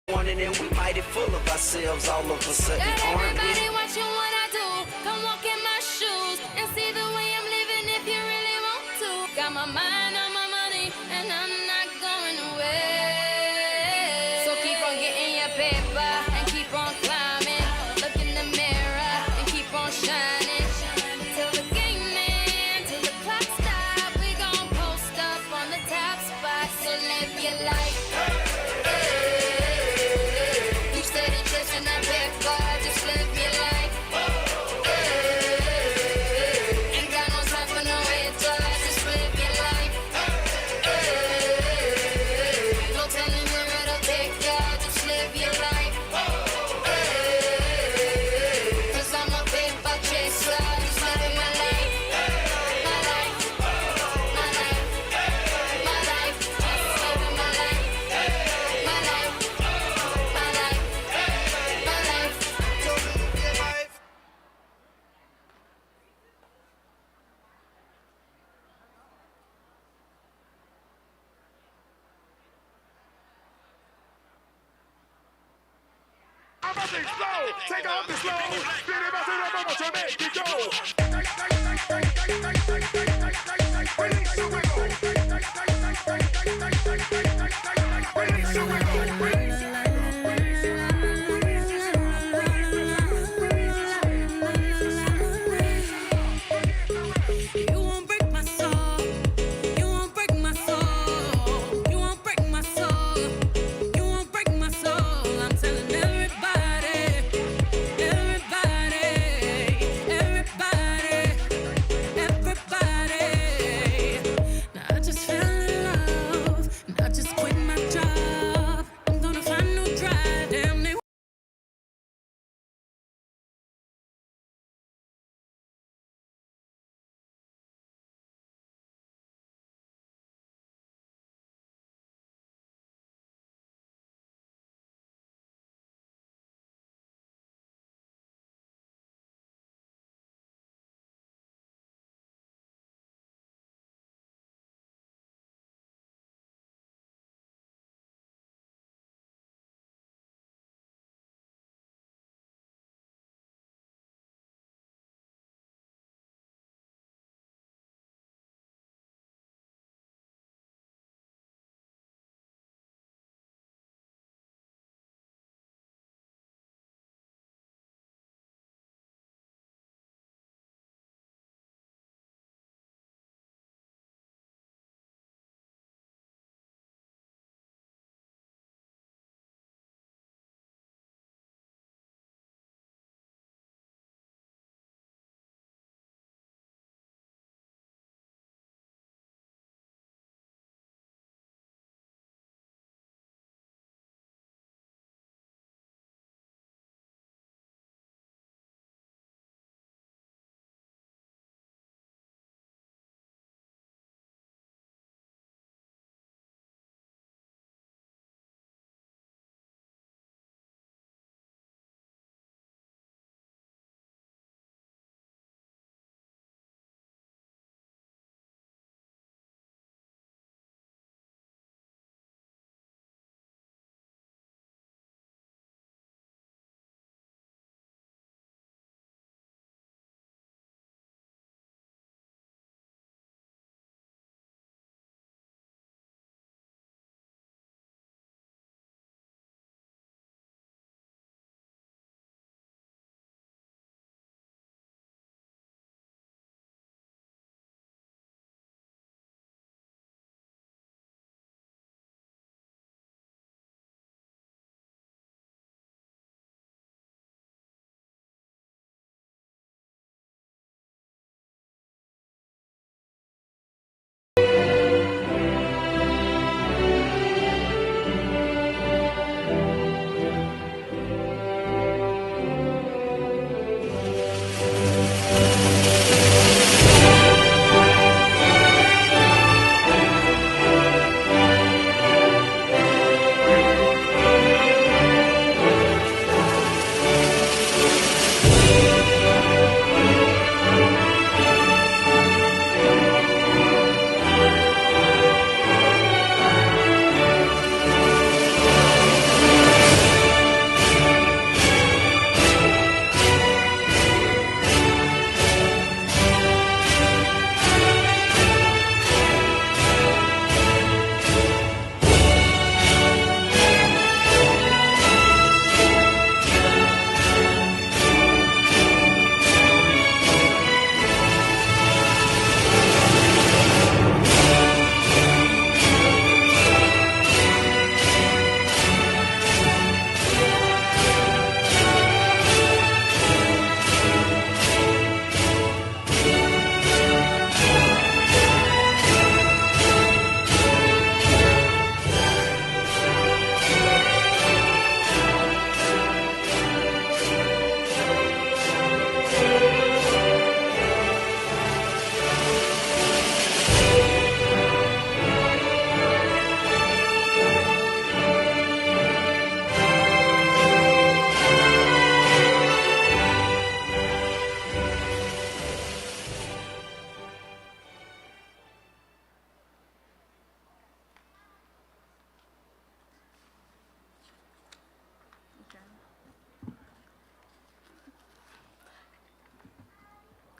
Morning and we mighty full of ourselves all of a sudden, aren't Everybody we? watching what I do. Come walk in my shoes and see the way I'm living if you really want to. Got my mind on my money and I'm not going away. So keep on getting your paper and keep on climbing. Look in the mirror and keep on shining. Till the game ends, till the clock stops. We gon' post up on the top spot. So live your life. Chasing that paper, just live your life. Ain't got no time for no haters, just live your life. No telling where it'll take ya, just live your life. Cause I'm a paper chaser, just living my life. My life, my life, my life, just living my life. My life, my life. Take off the slow, spin it back to the bubble to make it go. Release the wiggle. Release the wiggle. You won't break my soul. You won't break my soul. You won't break my soul. You won't break my soul. I'm telling everybody, everybody, everybody, everybody. Now I just fell in love, and I just quit my job.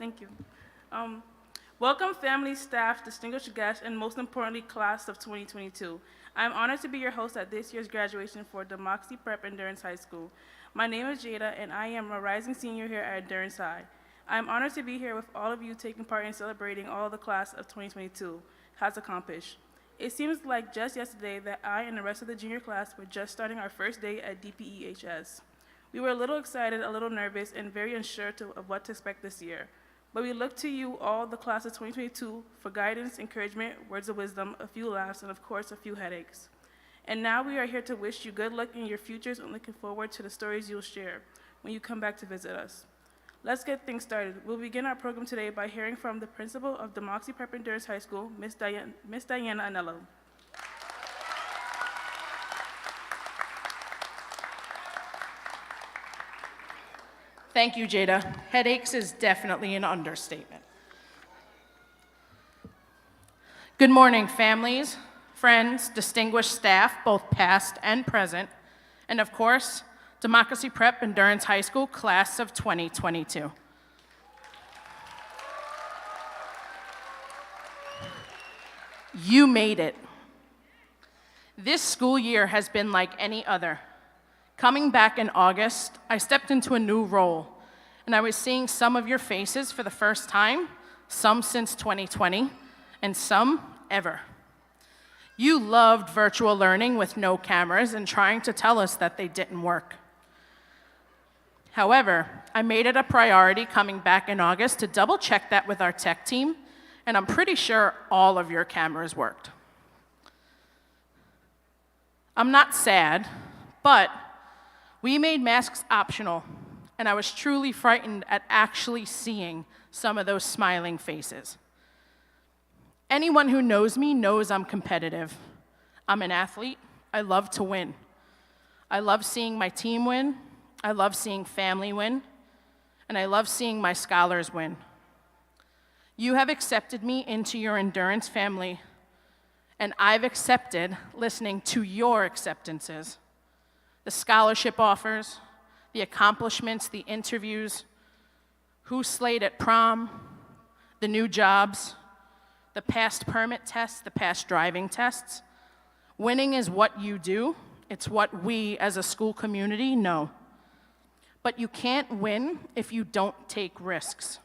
Thank you. Welcome, family, staff, distinguished guests, and most importantly, class of 2022. I'm honored to be your host at this year's graduation for Democracy Prep Endurance High School. My name is Jada, and I am a rising senior here at Endurance High. I'm honored to be here with all of you taking part in celebrating all the class of 2022 has accomplished. It seems like just yesterday that I and the rest of the junior class were just starting our first day at DPEHS. We were a little excited, a little nervous, and very unsure of what to expect this year. But we look to you, all the class of 2022, for guidance, encouragement, words of wisdom, a few laughs, and of course, a few headaches. And now we are here to wish you good luck in your futures and looking forward to the stories you'll share when you come back to visit us. Let's get things started. We'll begin our program today by hearing from the principal of Democracy Prep Endurance High School, Miss Diana Anello. Thank you, Jada. Headaches is definitely an understatement. Good morning, families, friends, distinguished staff, both past and present, and of course, Democracy Prep Endurance High School class of 2022. You made it. This school year has been like any other. Coming back in August, I stepped into a new role, and I was seeing some of your faces for the first time, some since 2020, and some ever. You loved virtual learning with no cameras and trying to tell us that they didn't work. However, I made it a priority coming back in August to double check that with our tech team, and I'm pretty sure all of your cameras worked. I'm not sad, but we made masks optional, and I was truly frightened at actually seeing some of those smiling faces. Anyone who knows me knows I'm competitive. I'm an athlete. I love to win. I love seeing my team win. I love seeing family win. And I love seeing my scholars win. You have accepted me into your endurance family, and I've accepted listening to your acceptances. The scholarship offers, the accomplishments, the interviews, who slayed at prom, the new jobs, the past permit tests, the past driving tests. Winning is what you do. It's what we as a school community know. But you can't win if you don't take risks.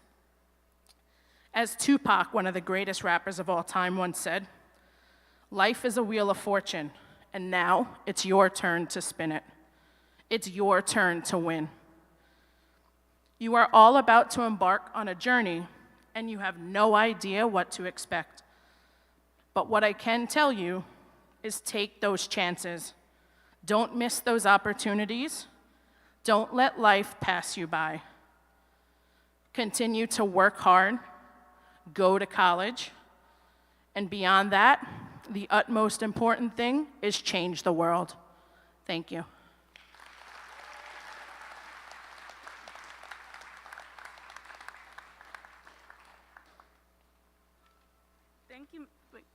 As Tupac, one of the greatest rappers of all time, once said, "Life is a wheel of fortune, and now it's your turn to spin it. It's your turn to win." You are all about to embark on a journey, and you have no idea what to expect. But what I can tell you is take those chances. Don't miss those opportunities. Don't let life pass you by. Continue to work hard, go to college, and beyond that, the utmost important thing is change the world. Thank you.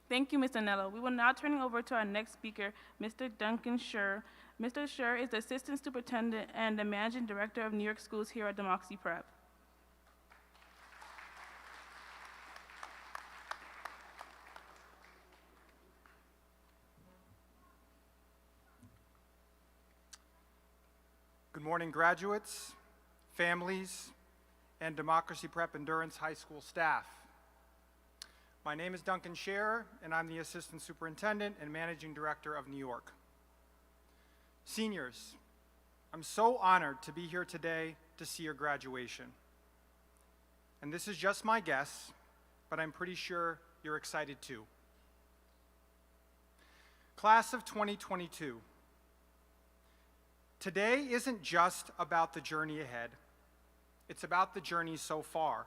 Thank you, Ms. Anello. We will now turn it over to our next speaker, Mr. Duncan Scher. Mr. Scher is the Assistant Superintendent and the Managing Director of New York Schools here at Democracy Prep. Good morning, graduates, families, and Democracy Prep Endurance High School staff. My name is Duncan Scher, and I'm the Assistant Superintendent and Managing Director of New York. Seniors, I'm so honored to be here today to see your graduation. And this is just my guess, but I'm pretty sure you're excited too. Class of 2022. Today isn't just about the journey ahead. It's about the journey so far.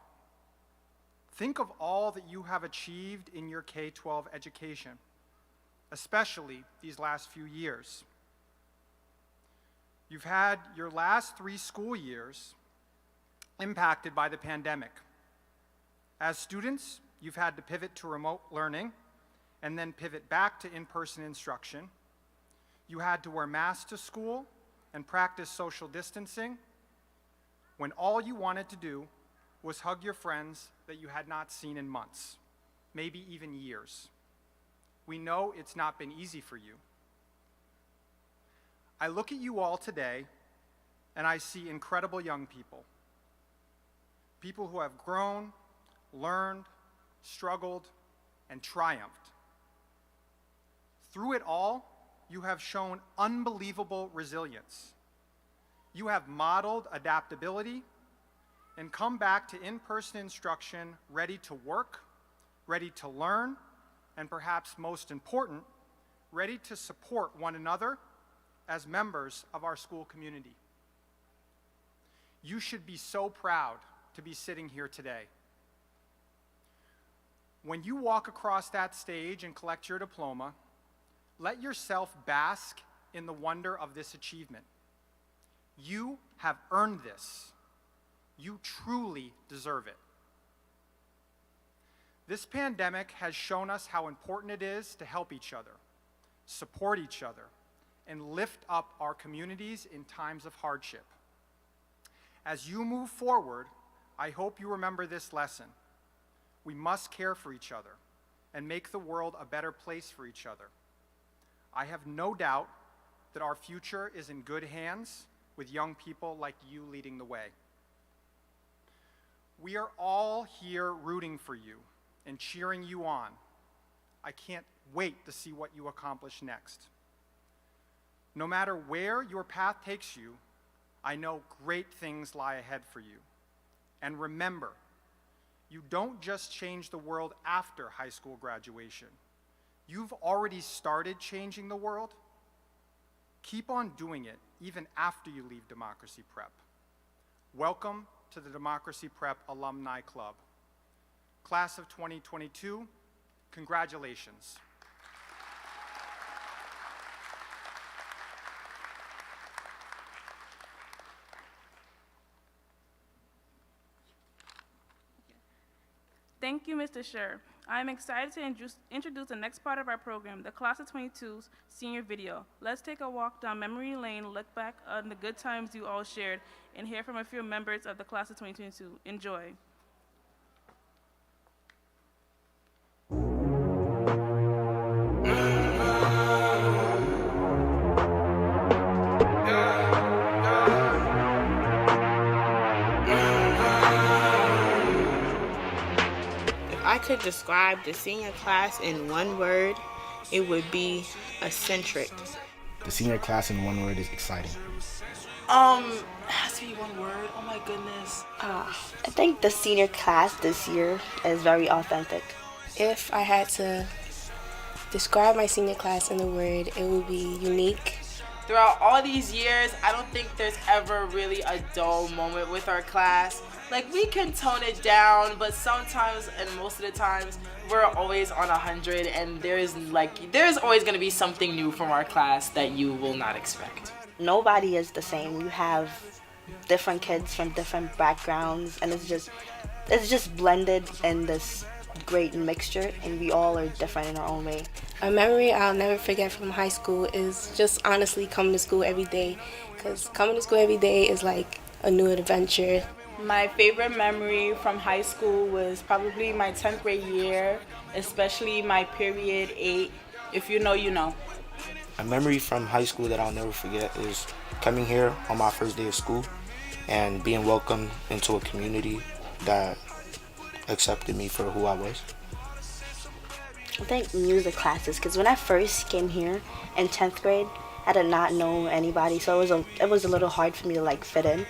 Think of all that you have achieved in your K-12 education, especially these last few years. You've had your last 3 school years impacted by the pandemic. As students, you've had to pivot to remote learning and then pivot back to in-person instruction. You had to wear masks to school and practice social distancing when all you wanted to do was hug your friends that you had not seen in months, maybe even years. We know it's not been easy for you. I look at you all today, and I see incredible young people. People who have grown, learned, struggled, and triumphed. Through it all, you have shown unbelievable resilience. You have modeled adaptability and come back to in-person instruction ready to work, ready to learn, and perhaps most important, ready to support one another as members of our school community. You should be so proud to be sitting here today. When you walk across that stage and collect your diploma, let yourself bask in the wonder of this achievement. You have earned this. You truly deserve it. This pandemic has shown us how important it is to help each other, support each other, and lift up our communities in times of hardship. As you move forward, I hope you remember this lesson. We must care for each other and make the world a better place for each other. I have no doubt that our future is in good hands with young people like you leading the way. We are all here rooting for you and cheering you on. I can't wait to see what you accomplish next. No matter where your path takes you, I know great things lie ahead for you. And remember, you don't just change the world after high school graduation. You've already started changing the world. Keep on doing it even after you leave Democracy Prep. Welcome to the Democracy Prep Alumni Club. Class of 2022, congratulations. Thank you, Mr. Scher. I am excited to introduce the next part of our program, the Class of 22's senior video. Let's take a walk down memory lane, look back on the good times you all shared, and hear from a few members of the Class of 2022. Enjoy. I could describe the senior class in one word, it would be eccentric. The senior class in one word is exciting. It has to be one word. Oh my goodness. I think the senior class this year is very authentic. If I had to describe my senior class in a word, it would be unique. Throughout all these years, I don't think there's ever really a dull moment with our class. Like, we can tone it down, but sometimes, and most of the times, we're always on 100, and there's always going to be something new from our class that you will not expect. Nobody is the same. You have different kids from different backgrounds, and it's just blended in this great mixture, and we all are different in our own way. A memory I'll never forget from high school is just honestly coming to school every day, because coming to school every day is like a new adventure. My favorite memory from high school was probably my 10th grade year, especially my period 8. If you know, you know. A memory from high school that I'll never forget is coming here on my first day of school and being welcomed into a community that accepted me for who I was. I think music classes, because when I first came here in 10th grade, I did not know anybody, so it was a little hard for me to like fit in.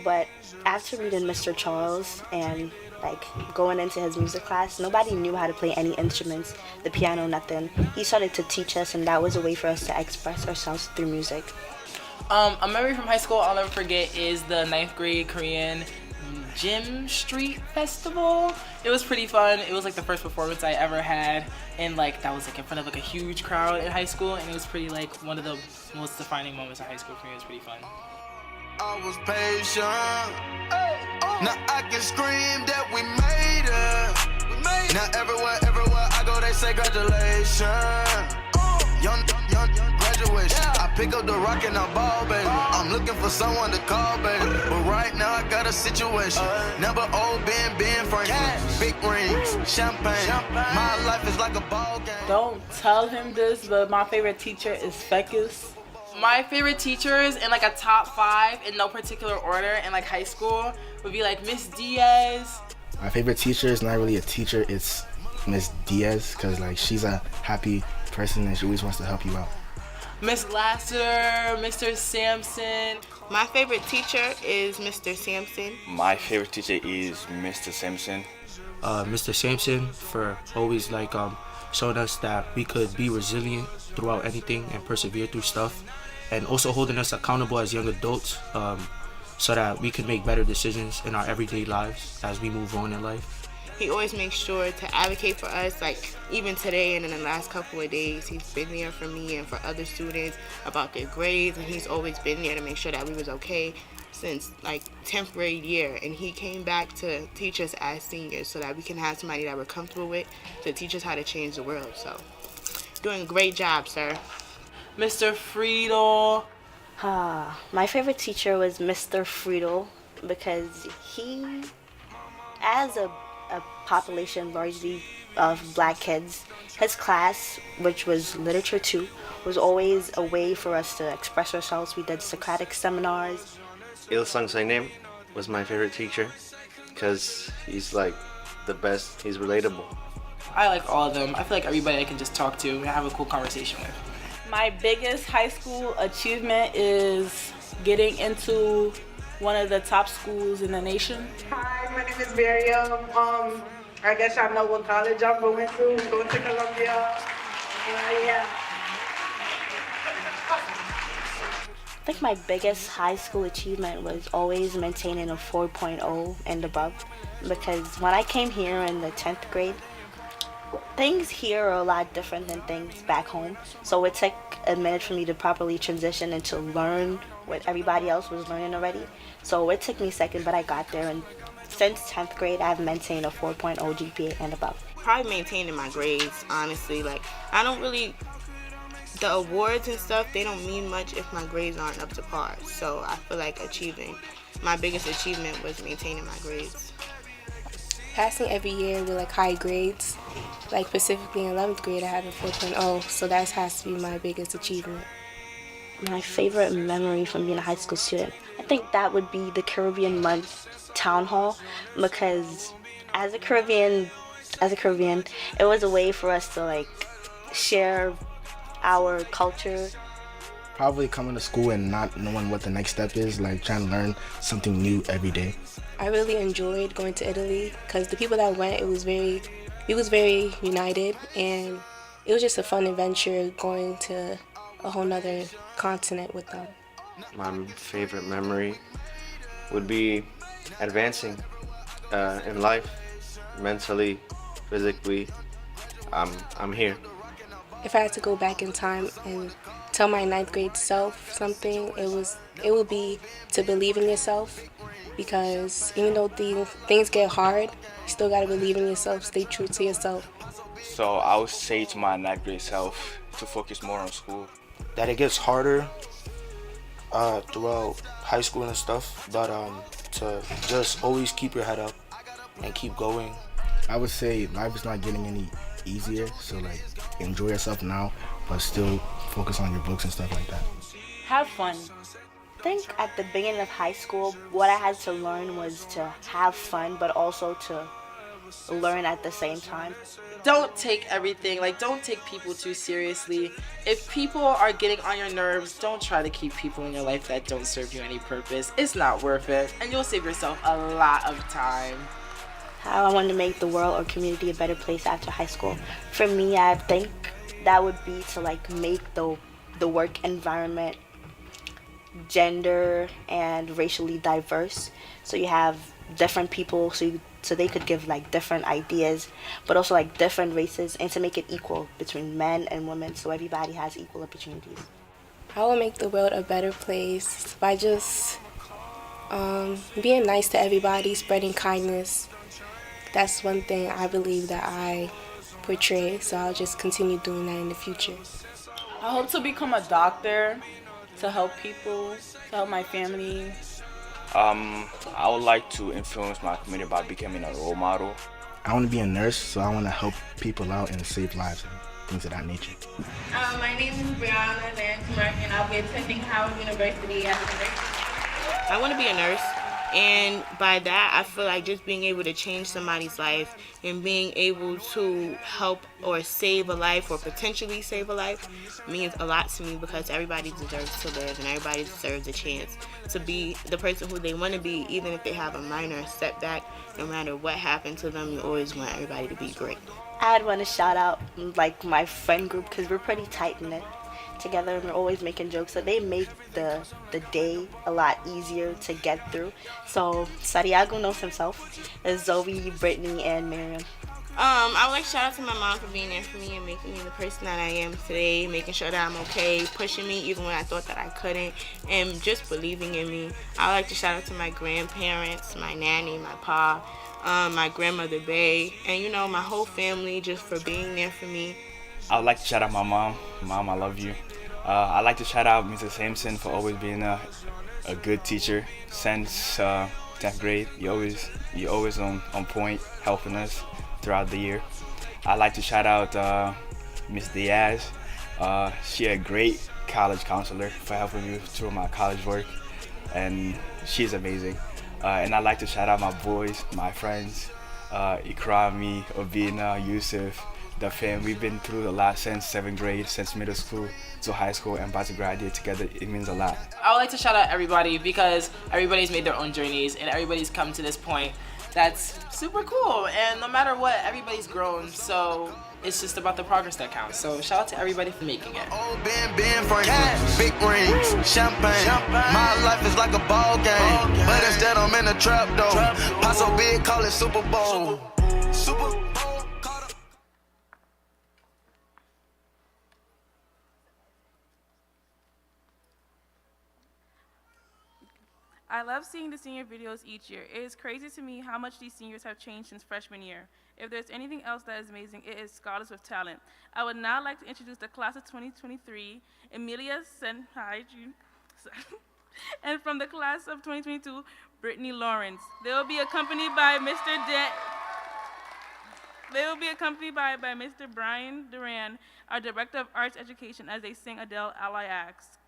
But after meeting Mr. Charles and like going into his music class, nobody knew how to play any instruments, the piano, nothing. He started to teach us, and that was a way for us to express ourselves through music. A memory from high school I'll never forget is the 9th grade Korean Gym Street Festival. It was pretty fun. It was like the first performance I ever had, and like that was like in front of like a huge crowd in high school, and it was pretty like one of the most defining moments of high school for me. It was pretty fun. I was patient. Now I can scream that we made it. Now everywhere I go, they say congratulations. Young young graduation. I pick up the rock and I ball, baby. I'm looking for someone to call, baby. But right now I got a situation. Never old Ben Franklin. Big rings, champagne. My life is like a ball game. Don't tell him this, but my favorite teacher is Fecus. My favorite teachers in like a top 5 in no particular order in like high school would be like Miss Diaz. My favorite teacher is not really a teacher, it's Miss Diaz, because like she's a happy person and she always wants to help you out. Miss Lassiter, Mr. Sampson. My favorite teacher is Mr. Sampson. My favorite teacher is Mr. Sampson. Mr. Sampson for always like showing us that we could be resilient throughout anything and persevere through stuff, and also holding us accountable as young adults so that we can make better decisions in our everyday lives as we move on in life. He always makes sure to advocate for us, like even today and in the last couple of days, he's been there for me and for other students about their grades, and he's always been there to make sure that we was okay since like 10th grade year. And he came back to teach us as seniors so that we can have somebody that we're comfortable with to teach us how to change the world. So, doing a great job, sir. Mr. Friedel. My favorite teacher was Mr. Friedel because he, as a population largely of black kids, his class, which was literature 2, was always a way for us to express ourselves. We did Socratic seminars. Ilsung Sainem was my favorite teacher because he's like the best. He's relatable. I like all of them. I feel like everybody I can just talk to and have a cool conversation with. My biggest high school achievement is getting into one of the top schools in the nation. Hi, my name is Miriam. I guess y'all know what college I'm going to. I'm going to Columbia. Yeah. I think my biggest high school achievement was always maintaining a 4.0 and above, because when I came here in the 10th grade, things here are a lot different than things back home. So it took a minute for me to properly transition and to learn what everybody else was learning already. So it took me a second, but I got there, and since 10th grade, I've maintained a 4.0 GPA and above. Probably maintaining my grades, honestly. Like, I don't really, the awards and stuff, they don't mean much if my grades aren't up to par. So I feel like my biggest achievement was maintaining my grades. Passing every year with like high grades, like specifically in 11th grade, I have a 4.0, so that has to be my biggest achievement. My favorite memory from being a high school student, I think that would be the Caribbean Month Town Hall, because as a Caribbean, it was a way for us to like share our culture. Probably coming to school and not knowing what the next step is, like trying to learn something new every day. I really enjoyed going to Italy because the people that went, we was very united, and it was just a fun adventure going to a whole nother continent with them. My favorite memory would be advancing in life, mentally, physically. I'm here. If I had to go back in time and tell my 9th grade self something, it would be to believe in yourself, because even though things get hard, you still gotta believe in yourself, stay true to yourself. So I would say to my 9th grade self to focus more on school. That it gets harder throughout high school and stuff, but to just always keep your head up and keep going. I would say life is not getting any easier, so like enjoy yourself now, but still focus on your books and stuff like that. Have fun. I think at the beginning of high school, what I had to learn was to have fun, but also to learn at the same time. Don't take people too seriously. If people are getting on your nerves, don't try to keep people in your life that don't serve you any purpose. It's not worth it, and you'll save yourself a lot of time. How I wanted to make the world or community a better place after high school. For me, I think that would be to like make the work environment gender and racially diverse. So you have different people, so they could give like different ideas, but also like different races, and to make it equal between men and women, so everybody has equal opportunities. I will make the world a better place by just being nice to everybody, spreading kindness. That's one thing I believe that I portray, so I'll just continue doing that in the future. I hope to become a doctor, to help people, to help my family. I would like to influence my community by becoming a role model. I want to be a nurse, so I want to help people out and save lives and things of that nature. My name is Brianna Lansmark, and I'll be attending Howard University as a nurse. I want to be a nurse, and by that, I feel like just being able to change somebody's life and being able to help or save a life or potentially save a life means a lot to me, because everybody deserves to live and everybody deserves a chance to be the person who they want to be, even if they have a minor setback. No matter what happened to them, you always want everybody to be great. I'd want to shout out like my friend group, because we're pretty tight knit together and we're always making jokes, so they make the day a lot easier to get through. So Santiago knows himself. There's Zoe, Brittany, and Miriam. I would like to shout out to my mom for being there for me and making me the person that I am today, making sure that I'm okay, pushing me even when I thought that I couldn't, and just believing in me. I would like to shout out to my grandparents, my nanny, my pa, my grandmother Bay, and my whole family just for being there for me. I would like to shout out my mom. Mom, I love you. I'd like to shout out Mrs. Sampson for always being a good teacher since 10th grade. You always on point, helping us throughout the year. I'd like to shout out Miss Diaz. She a great college counselor for helping me through my college work, and she's amazing. And I'd like to shout out my boys, my friends, Ikrami, Obina, Yusuf, the fam. We've been through a lot since 7th grade, since middle school to high school, and about to graduate together. It means a lot. I would like to shout out everybody, because everybody's made their own journeys and everybody's come to this point. That's super cool, and no matter what, everybody's grown, so it's just about the progress that counts. So shout out to everybody for making it. Oh, Ben Franklin, big rings, champagne. My life is like a ball game, but instead I'm in a trap though. Pot so big, call it Super Bowl. Super Bowl. I love seeing the senior videos each year. It is crazy to me how much these seniors have changed since freshman year. If there's anything else that is amazing, it is scholars with talent. I would now like to introduce the class of 2023, Emilia Senhai, and from the class of 2022, Brittany Lawrence. They will be accompanied by Mr. Brian Duran, our Director of Arts Education, as they sing Adele All I Ask.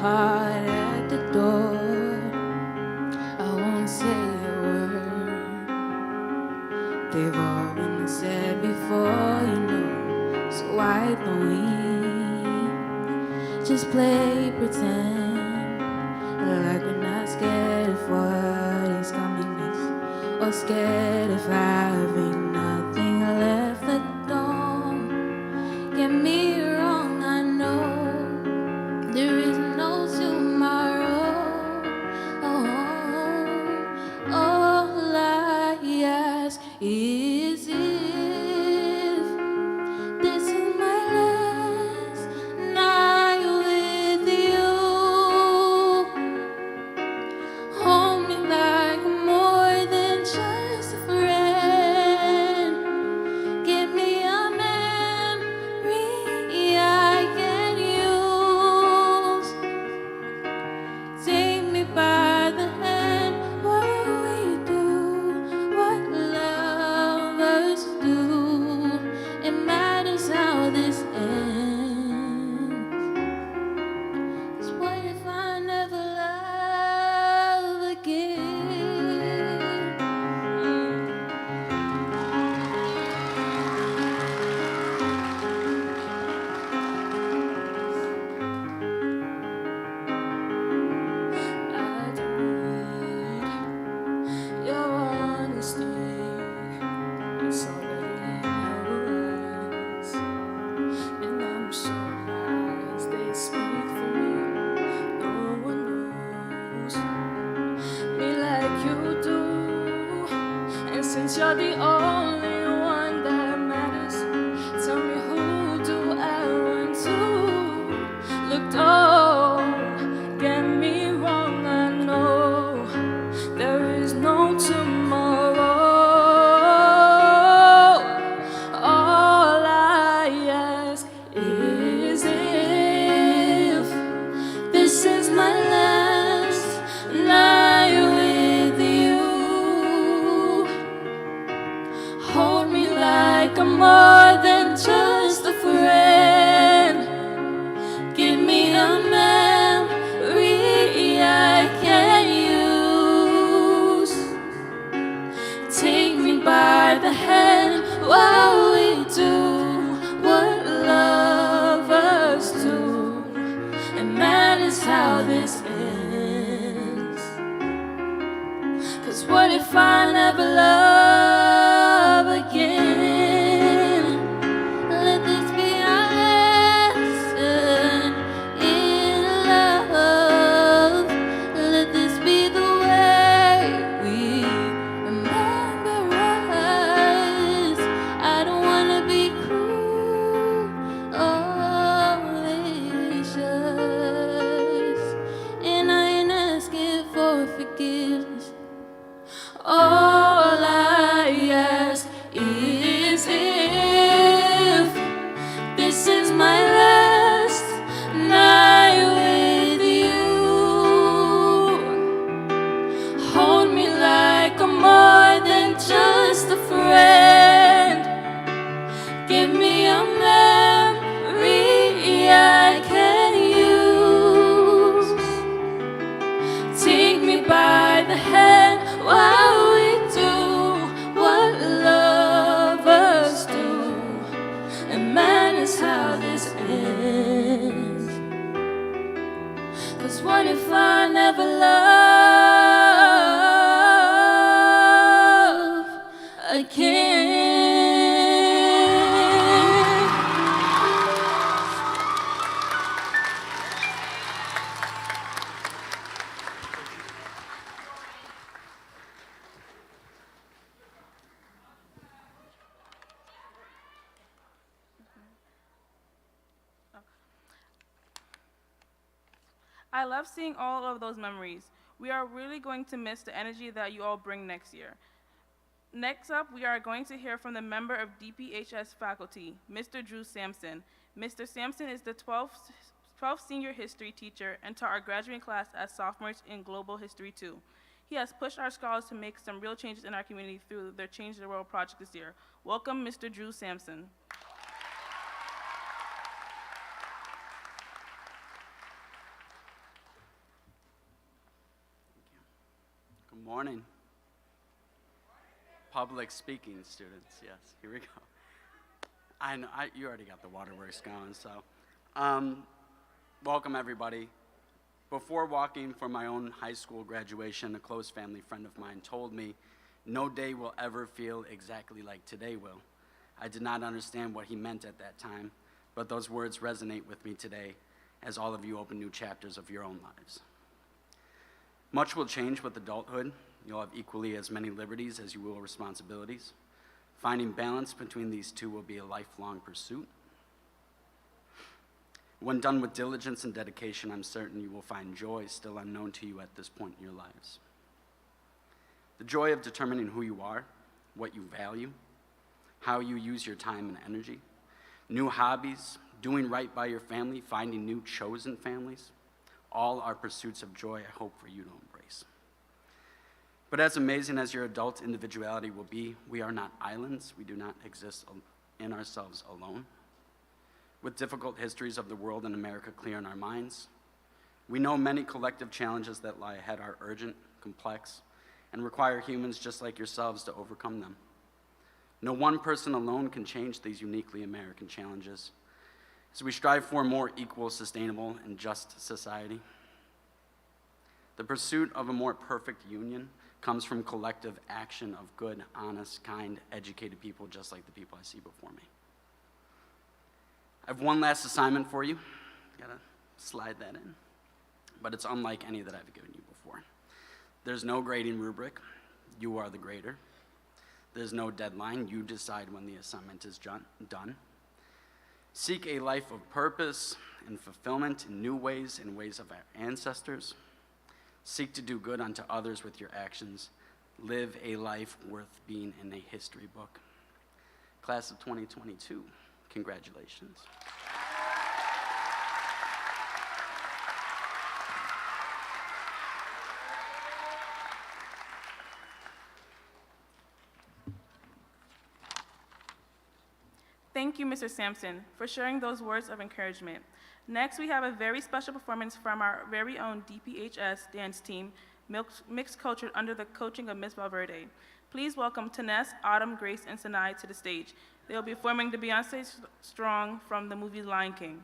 heart at the door. I won't say a word. They've all been said before, you know. So why don't we just play pretend like we're not scared of what is coming next, or scared of having nothing left at all? Get me wrong, I know there is no tomorrow. Oh, all I ask is if this is my last night with you. Hold me like more than just a friend. you're the only one that matters. Tell me, who do I run to? Look, don't get me wrong, I know there is no tomorrow. All I ask is, if this is my last night with you, hold me like I'm more than just a friend. Give me a memory I can use. Take me by the hand while we do what lovers do, and that is how this ends. 'Cause what if I never love again? Let this be our lesson in love. Let this be the way we remember us. I don't wanna be cruel. Oh, it's just, and I ain't asking for forgiveness. All I ask is, if this is my last night with you, hold me like I'm more than just a friend. Give me a memory I can use. Take me by the hand while we do what lovers do, and that is how this ends. 'Cause what if I never love again? I love seeing all of those memories. We are really going to miss the energy that you all bring next year. Next up, we are going to hear from the member of DPEHS faculty, Mr. Drew Sampson. Mr. Sampson is the 12th senior history teacher and taught our graduating class as sophomores in Global History 2. He has pushed our scholars to make some real changes in our community through their Change the World project this year. Welcome, Mr. Drew Sampson. Good morning. Public speaking students, yes, here we go. I know, you already got the waterworks going, so. Welcome everybody. Before walking for my own high school graduation, a close family friend of mine told me, no day will ever feel exactly like today will. I did not understand what he meant at that time, but those words resonate with me today as all of you open new chapters of your own lives. Much will change with adulthood. You'll have equally as many liberties as you will responsibilities. Finding balance between these two will be a lifelong pursuit. When done with diligence and dedication, I'm certain you will find joy still unknown to you at this point in your lives. The joy of determining who you are, what you value, how you use your time and energy, new hobbies, doing right by your family, finding new chosen families, all are pursuits of joy I hope for you to embrace. But as amazing as your adult individuality will be, we are not islands. We do not exist in ourselves alone. With difficult histories of the world and America clear in our minds, we know many collective challenges that lie ahead are urgent, complex, and require humans just like yourselves to overcome them. No one person alone can change these uniquely American challenges as we strive for a more equal, sustainable, and just society. The pursuit of a more perfect union comes from collective action of good, honest, kind, educated people just like the people I see before me. I have one last assignment for you. Gotta slide that in. But it's unlike any that I've given you before. There's no grading rubric. You are the grader. There's no deadline. You decide when the assignment is done. Seek a life of purpose and fulfillment in new ways, in ways of our ancestors. Seek to do good unto others with your actions. Live a life worth being in a history book. Class of 2022, congratulations. Thank you, Mr. Sampson, for sharing those words of encouragement. Next, we have a very special performance from our very own DPEHS dance team, Mixed Culture, under the coaching of Ms. Valverde. Please welcome Taness, Autumn, Grace, and Sinai to the stage. They will be performing the Beyonce Strong from the movie Lion King.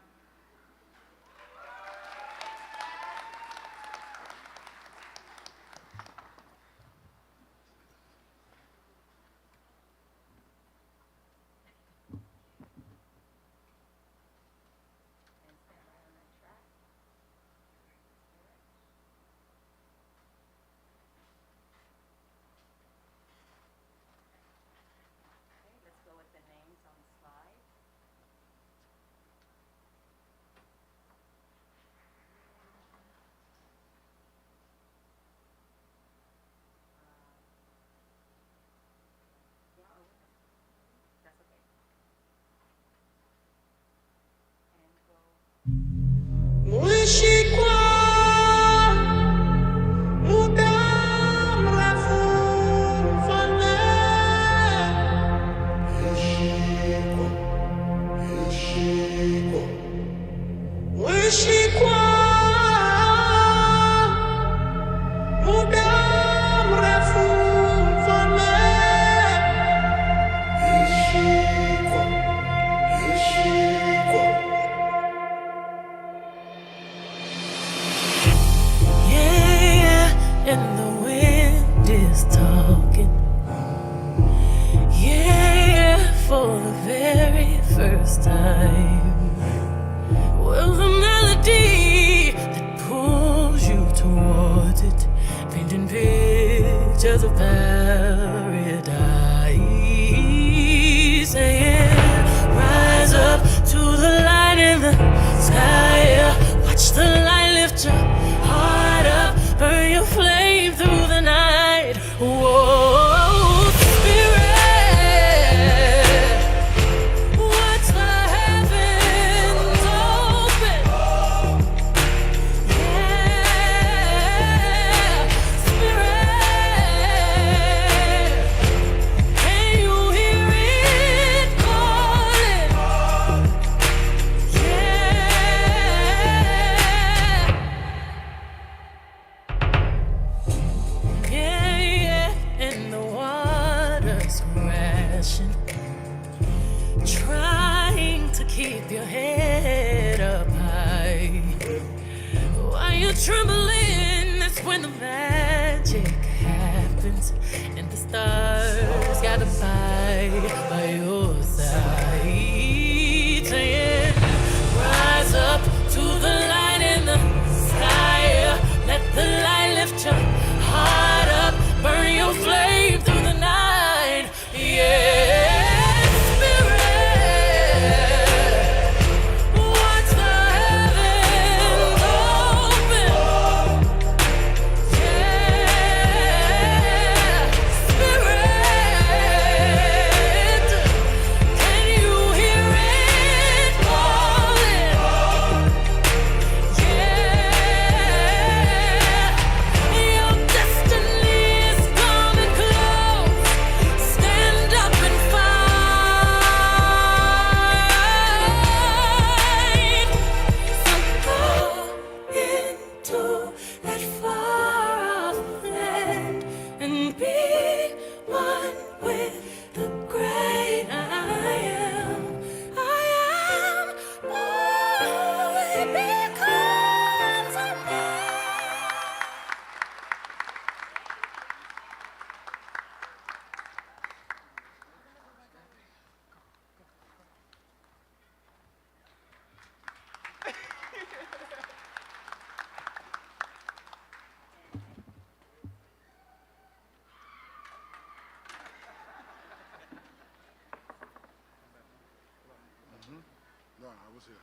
I was here.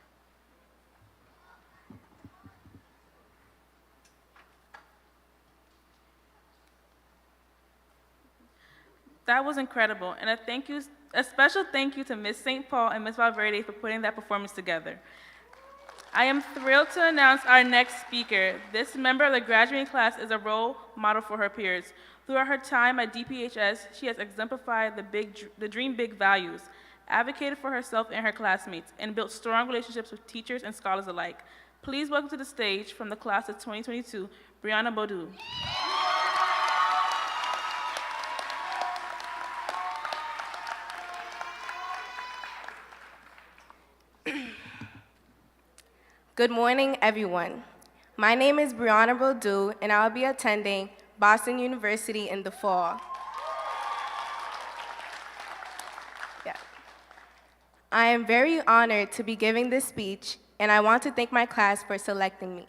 That was incredible, and a special thank you to Ms. St. Paul and Ms. Valverde for putting that performance together. I am thrilled to announce our next speaker. This member of the graduating class is a role model for her peers. Throughout her time at DPEHS, she has exemplified the dream big values, advocated for herself and her classmates, and built strong relationships with teachers and scholars alike. Please welcome to the stage from the class of 2022, Brianna Boudou. Good morning, everyone. My name is Brianna Boudou, and I'll be attending Boston University in the fall. Yeah. I am very honored to be giving this speech, and I want to thank my class for selecting me.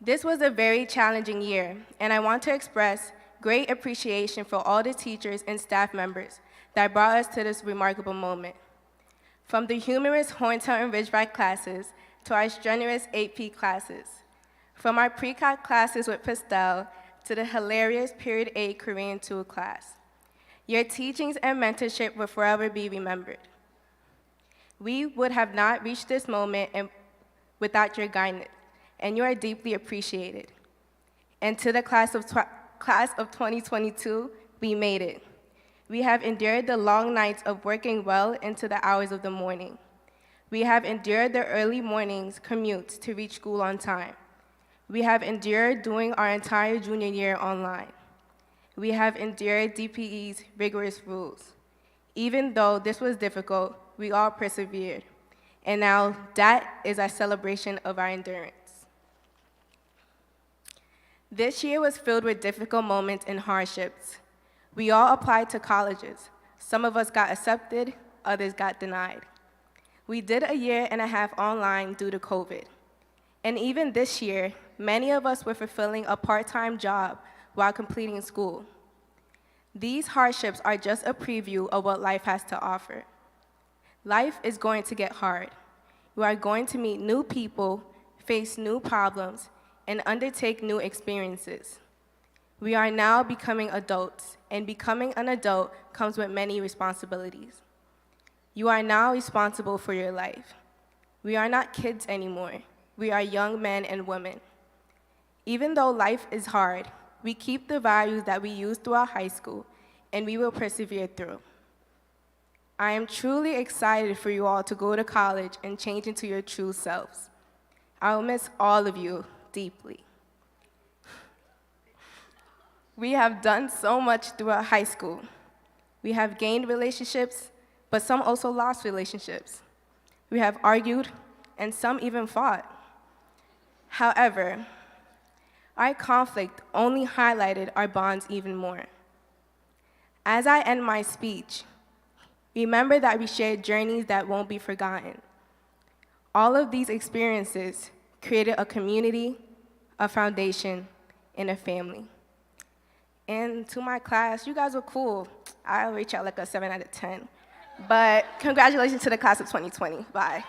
This was a very challenging year, and I want to express great appreciation for all the teachers and staff members that brought us to this remarkable moment. From the humorous Horntown and Ridgeback classes to our strenuous AP classes, from our pre-calc classes with Pastel to the hilarious Period 8 Korean 2 class. Your teachings and mentorship will forever be remembered. We would have not reached this moment without your guidance, and you are deeply appreciated. And to the class of 2022, we made it. We have endured the long nights of working well into the hours of the morning. We have endured the early mornings commutes to reach school on time. We have endured doing our entire junior year online. We have endured DPE's rigorous rules. Even though this was difficult, we all persevered. And now that is our celebration of our endurance. This year was filled with difficult moments and hardships. We all applied to colleges. Some of us got accepted, others got denied. We did a year and a half online due to COVID. And even this year, many of us were fulfilling a part-time job while completing school. These hardships are just a preview of what life has to offer. Life is going to get hard. You are going to meet new people, face new problems, and undertake new experiences. We are now becoming adults, and becoming an adult comes with many responsibilities. You are now responsible for your life. We are not kids anymore. We are young men and women. Even though life is hard, we keep the values that we used throughout high school, and we will persevere through. I am truly excited for you all to go to college and change into your true selves. I will miss all of you deeply. We have done so much throughout high school. We have gained relationships, but some also lost relationships. We have argued, and some even fought. However, our conflict only highlighted our bonds even more. As I end my speech, remember that we shared journeys that won't be forgotten. All of these experiences created a community, a foundation, and a family. And to my class, you guys were cool. I'll rate y'all like a 7 out of 10. But congratulations to the class of 2020. Bye.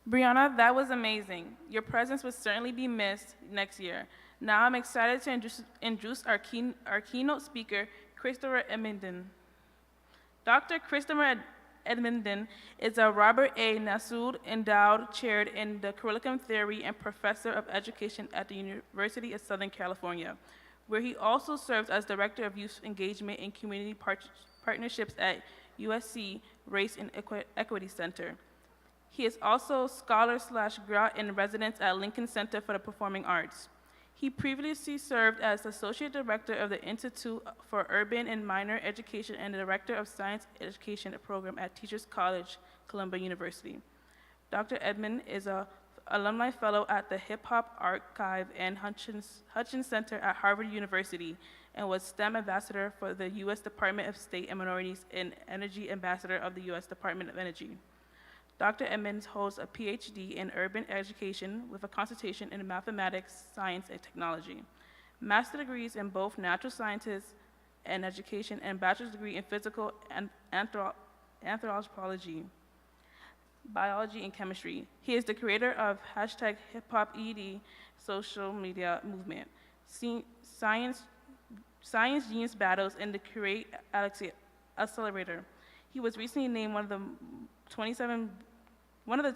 Brianna, that was amazing. Your presence will certainly be missed next year. Now I'm excited to introduce our keynote speaker, Christopher Edmondon. Dr. Christopher Edmondon is a Robert A. Nassoud Endowed Chair in the Curriculum Theory and Professor of Education at the University of Southern California, where he also serves as Director of Youth Engagement and Community Partnerships at USC Race and Equity Center. He is also Scholar/Grad in Residence at Lincoln Center for the Performing Arts. He previously served as Associate Director of the Institute for Urban and Minor Education and the Director of Science Education Program at Teachers College, Columbia University. Dr. Edmond is an alumni fellow at the Hip Hop Archive and Hutchins Center at Harvard University and was STEM Ambassador for the U.S. Department of State and Minorities and Energy Ambassador of the U.S. Department of Energy. Dr. Edmonds holds a PhD in urban education with a concentration in mathematics, science, and technology. Master degrees in both natural sciences and education and bachelor's degree in physical and anthropology, biology, and chemistry. He is the creator of #HipHopED social media movement, Science Genius Battles, and the Create Accelerator. He was recently named one of the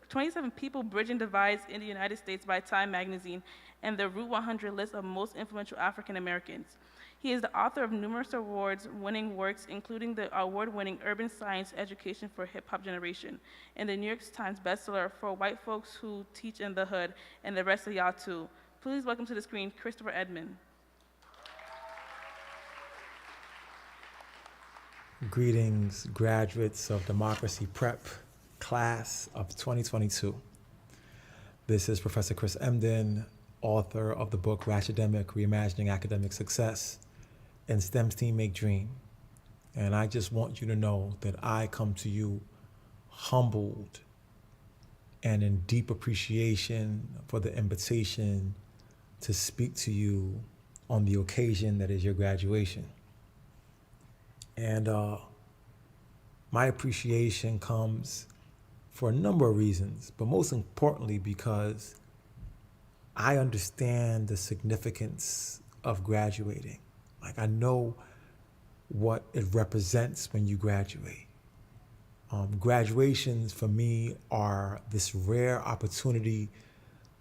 27 people bridging divides in the United States by Time Magazine and the Root 100 list of most influential African Americans. He is the author of numerous award-winning works, including the award-winning Urban Science Education for Hip Hop Generation and the New York Times bestseller For White Folks Who Teach in the Hood, and the rest of y'all too. Please welcome to the screen, Christopher Edmond. Greetings, graduates of Democracy Prep class of 2022. This is Professor Chris Emden, author of the book Ratchetdemic, Reimagining Academic Success, and STEM's Team Make Dream. And I just want you to know that I come to you humbled and in deep appreciation for the invitation to speak to you on the occasion that is your graduation. And my appreciation comes for a number of reasons, but most importantly because I understand the significance of graduating. Like, I know what it represents when you graduate. Graduations for me are this rare opportunity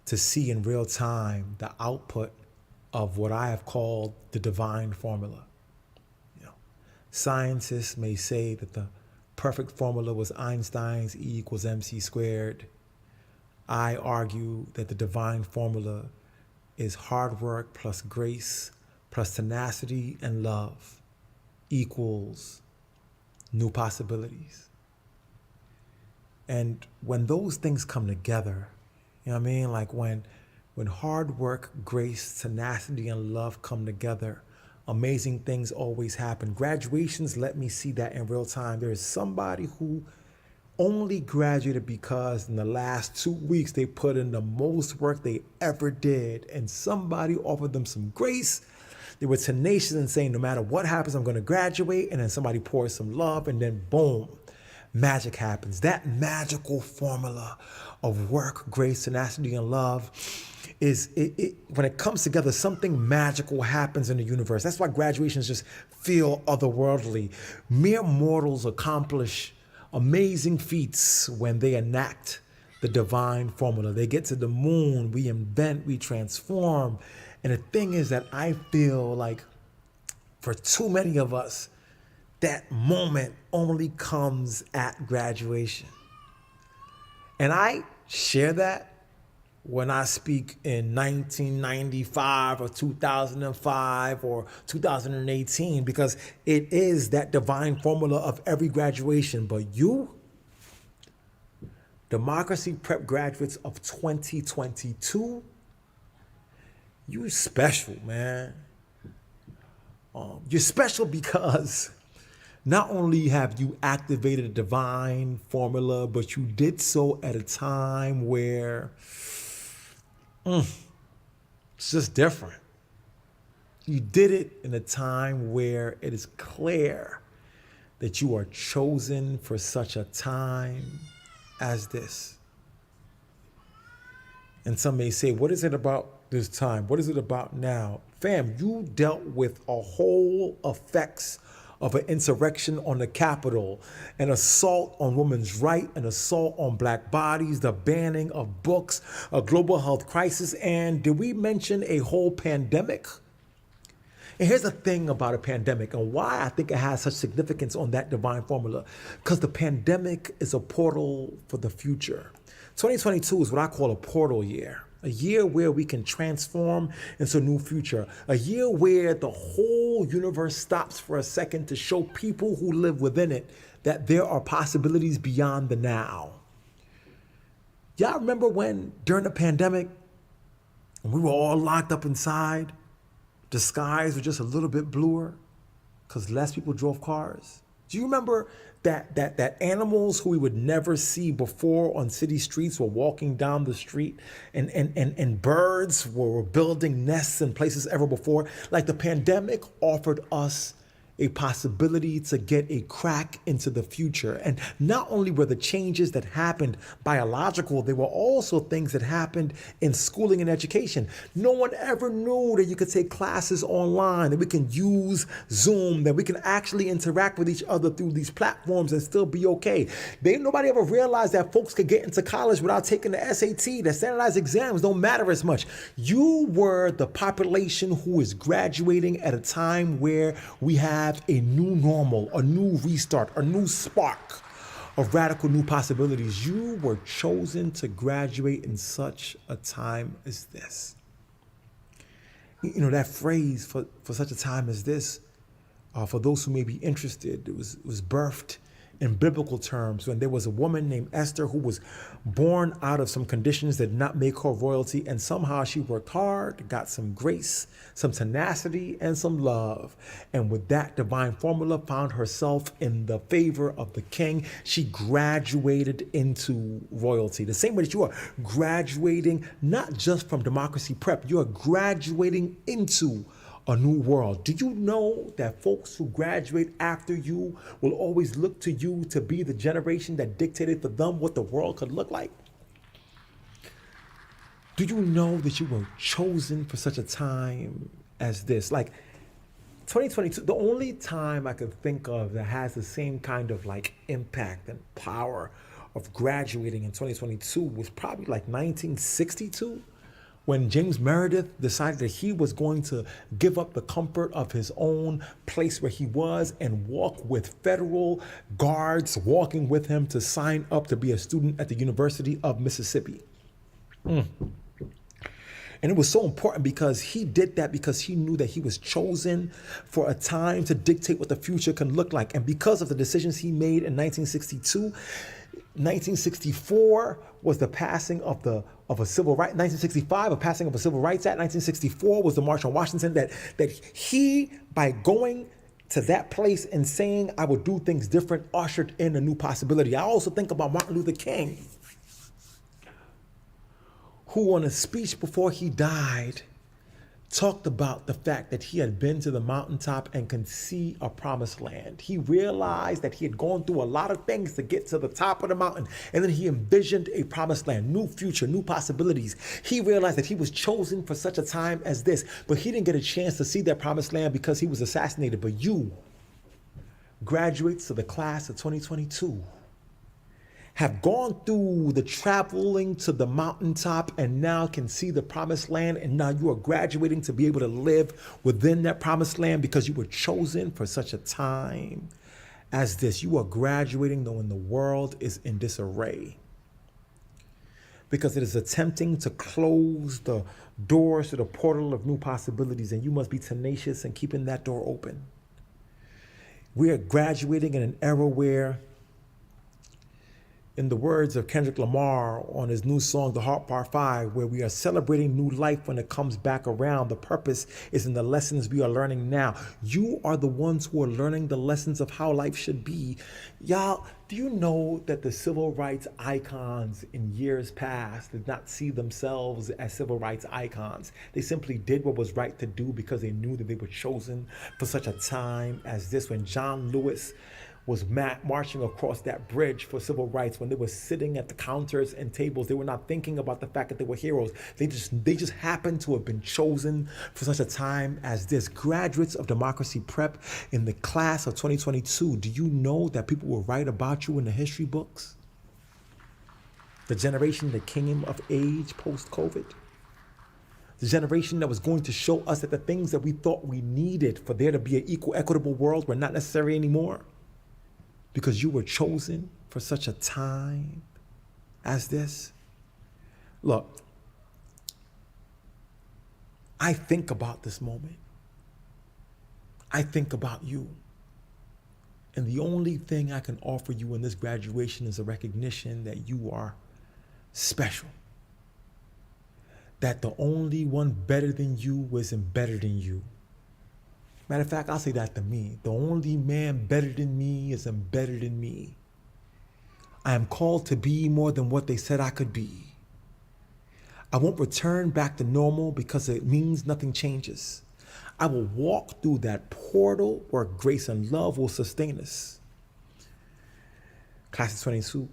to see in real time the output of what I have called the divine formula. Scientists may say that the perfect formula was Einstein's E = mc squared. I argue that the divine formula is hard work plus grace plus tenacity and love equals new possibilities. And when those things come together, you know what I mean? Like when hard work, grace, tenacity, and love come together, amazing things always happen. Graduations let me see that in real time. There is somebody who only graduated because in the last 2 weeks they put in the most work they ever did, and somebody offered them some grace. They were tenacious and saying, no matter what happens, I'm going to graduate. And then somebody pours some love, and then boom, magic happens. That magical formula of work, grace, tenacity, and love is, when it comes together, something magical happens in the universe. That's why graduations just feel otherworldly. Mere mortals accomplish amazing feats when they enact the divine formula. They get to the moon, we invent, we transform. And the thing is that I feel like for too many of us, that moment only comes at graduation. And I share that when I speak in 1995 or 2005 or 2018, because it is that divine formula of every graduation. But you, Democracy Prep graduates of 2022, you special, man. You're special because not only have you activated a divine formula, but you did so at a time where it's just different. You did it in a time where it is clear that you are chosen for such a time as this. And some may say, what is it about this time? What is it about now? Fam, you dealt with a whole effects of an insurrection on the Capitol, an assault on women's rights, an assault on black bodies, the banning of books, a global health crisis, and did we mention a whole pandemic? And here's the thing about a pandemic and why I think it has such significance on that divine formula, because the pandemic is a portal for the future. 2022 is what I call a portal year. A year where we can transform into a new future. A year where the whole universe stops for a second to show people who live within it that there are possibilities beyond the now. Y'all remember when, during the pandemic, when we were all locked up inside, the skies were just a little bit bluer because less people drove cars? Do you remember that animals who we would never see before on city streets were walking down the street, and birds were building nests in places ever before? Like, the pandemic offered us a possibility to get a crack into the future. And not only were the changes that happened biological, they were also things that happened in schooling and education. No one ever knew that you could take classes online, that we can use Zoom, that we can actually interact with each other through these platforms and still be okay. Nobody ever realized that folks could get into college without taking the SAT, that standardized exams don't matter as much. You were the population who is graduating at a time where we have a new normal, a new restart, a new spark of radical new possibilities. You were chosen to graduate in such a time as this. You know, that phrase, for such a time as this, for those who may be interested, it was birthed in biblical terms when there was a woman named Esther who was born out of some conditions that did not make her royalty, and somehow she worked hard, got some grace, some tenacity, and some love. And with that divine formula, found herself in the favor of the king. She graduated into royalty. The same way that you are graduating not just from democracy prep, you are graduating into a new world. Do you know that folks who graduate after you will always look to you to be the generation that dictated for them what the world could look like? Do you know that you were chosen for such a time as this? Like 2022, the only time I could think of that has the same kind of like impact and power of graduating in 2022 was probably like 1962. When James Meredith decided that he was going to give up the comfort of his own place where he was and walk with federal guards walking with him to sign up to be a student at the University of Mississippi. And it was so important because he did that because he knew that he was chosen for a time to dictate what the future can look like. And because of the decisions he made in 1962, 1964 was the passing of a civil right. 1965, a passing of a Civil Rights Act. 1964 was the March on Washington. That he, by going to that place and saying, I will do things different, ushered in a new possibility. I also think about Martin Luther King, who on a speech before he died talked about the fact that he had been to the mountaintop and could see a promised land. He realized that he had gone through a lot of things to get to the top of the mountain, and then he envisioned a promised land, new future, new possibilities. He realized that he was chosen for such a time as this, but he didn't get a chance to see that promised land because he was assassinated. But you, graduates of the class of 2022, have gone through the traveling to the mountaintop and now can see the promised land. And now you are graduating to be able to live within that promised land because you were chosen for such a time as this. You are graduating knowing the world is in disarray because it is attempting to close the doors to the portal of new possibilities, and you must be tenacious in keeping that door open. We are graduating in an era where, in the words of Kendrick Lamar on his new song, The Heart Part 5, where we are celebrating new life when it comes back around. The purpose is in the lessons we are learning now. You are the ones who are learning the lessons of how life should be. Y'all, do you know that the civil rights icons in years past did not see themselves as civil rights icons? They simply did what was right to do because they knew that they were chosen for such a time as this. When John Lewis was marching across that bridge for civil rights, when they were sitting at the counters and tables, they were not thinking about the fact that they were heroes. They just happened to have been chosen for such a time as this. Graduates of Democracy Prep in the class of 2022, do you know that people will write about you in the history books? The generation that came of age post-COVID. The generation that was going to show us that the things that we thought we needed for there to be an equal, equitable world were not necessary anymore. Because you were chosen for such a time as this. Look, I think about this moment. I think about you. And the only thing I can offer you in this graduation is a recognition that you are special. That the only one better than you wasn't better than you. Matter of fact, I'll say that to me. The only man better than me is embedded in me. I am called to be more than what they said I could be. I won't return back to normal because it means nothing changes. I will walk through that portal where grace and love will sustain us. Class of 22,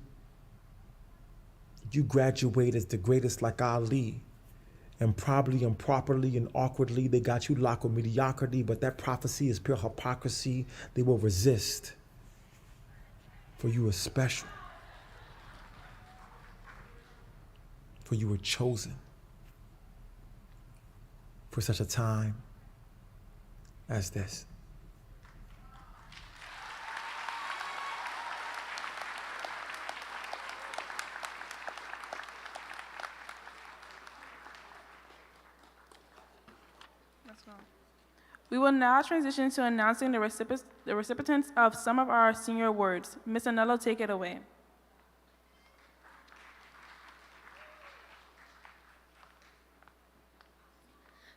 you graduate as the greatest like Ali. And probably improperly and awkwardly, they got you locked with mediocrity, but that prophecy is pure hypocrisy. They will resist. For you are special. For you were chosen for such a time as this. We will now transition to announcing the recipients of some of our senior awards. Ms. Anello, take it away.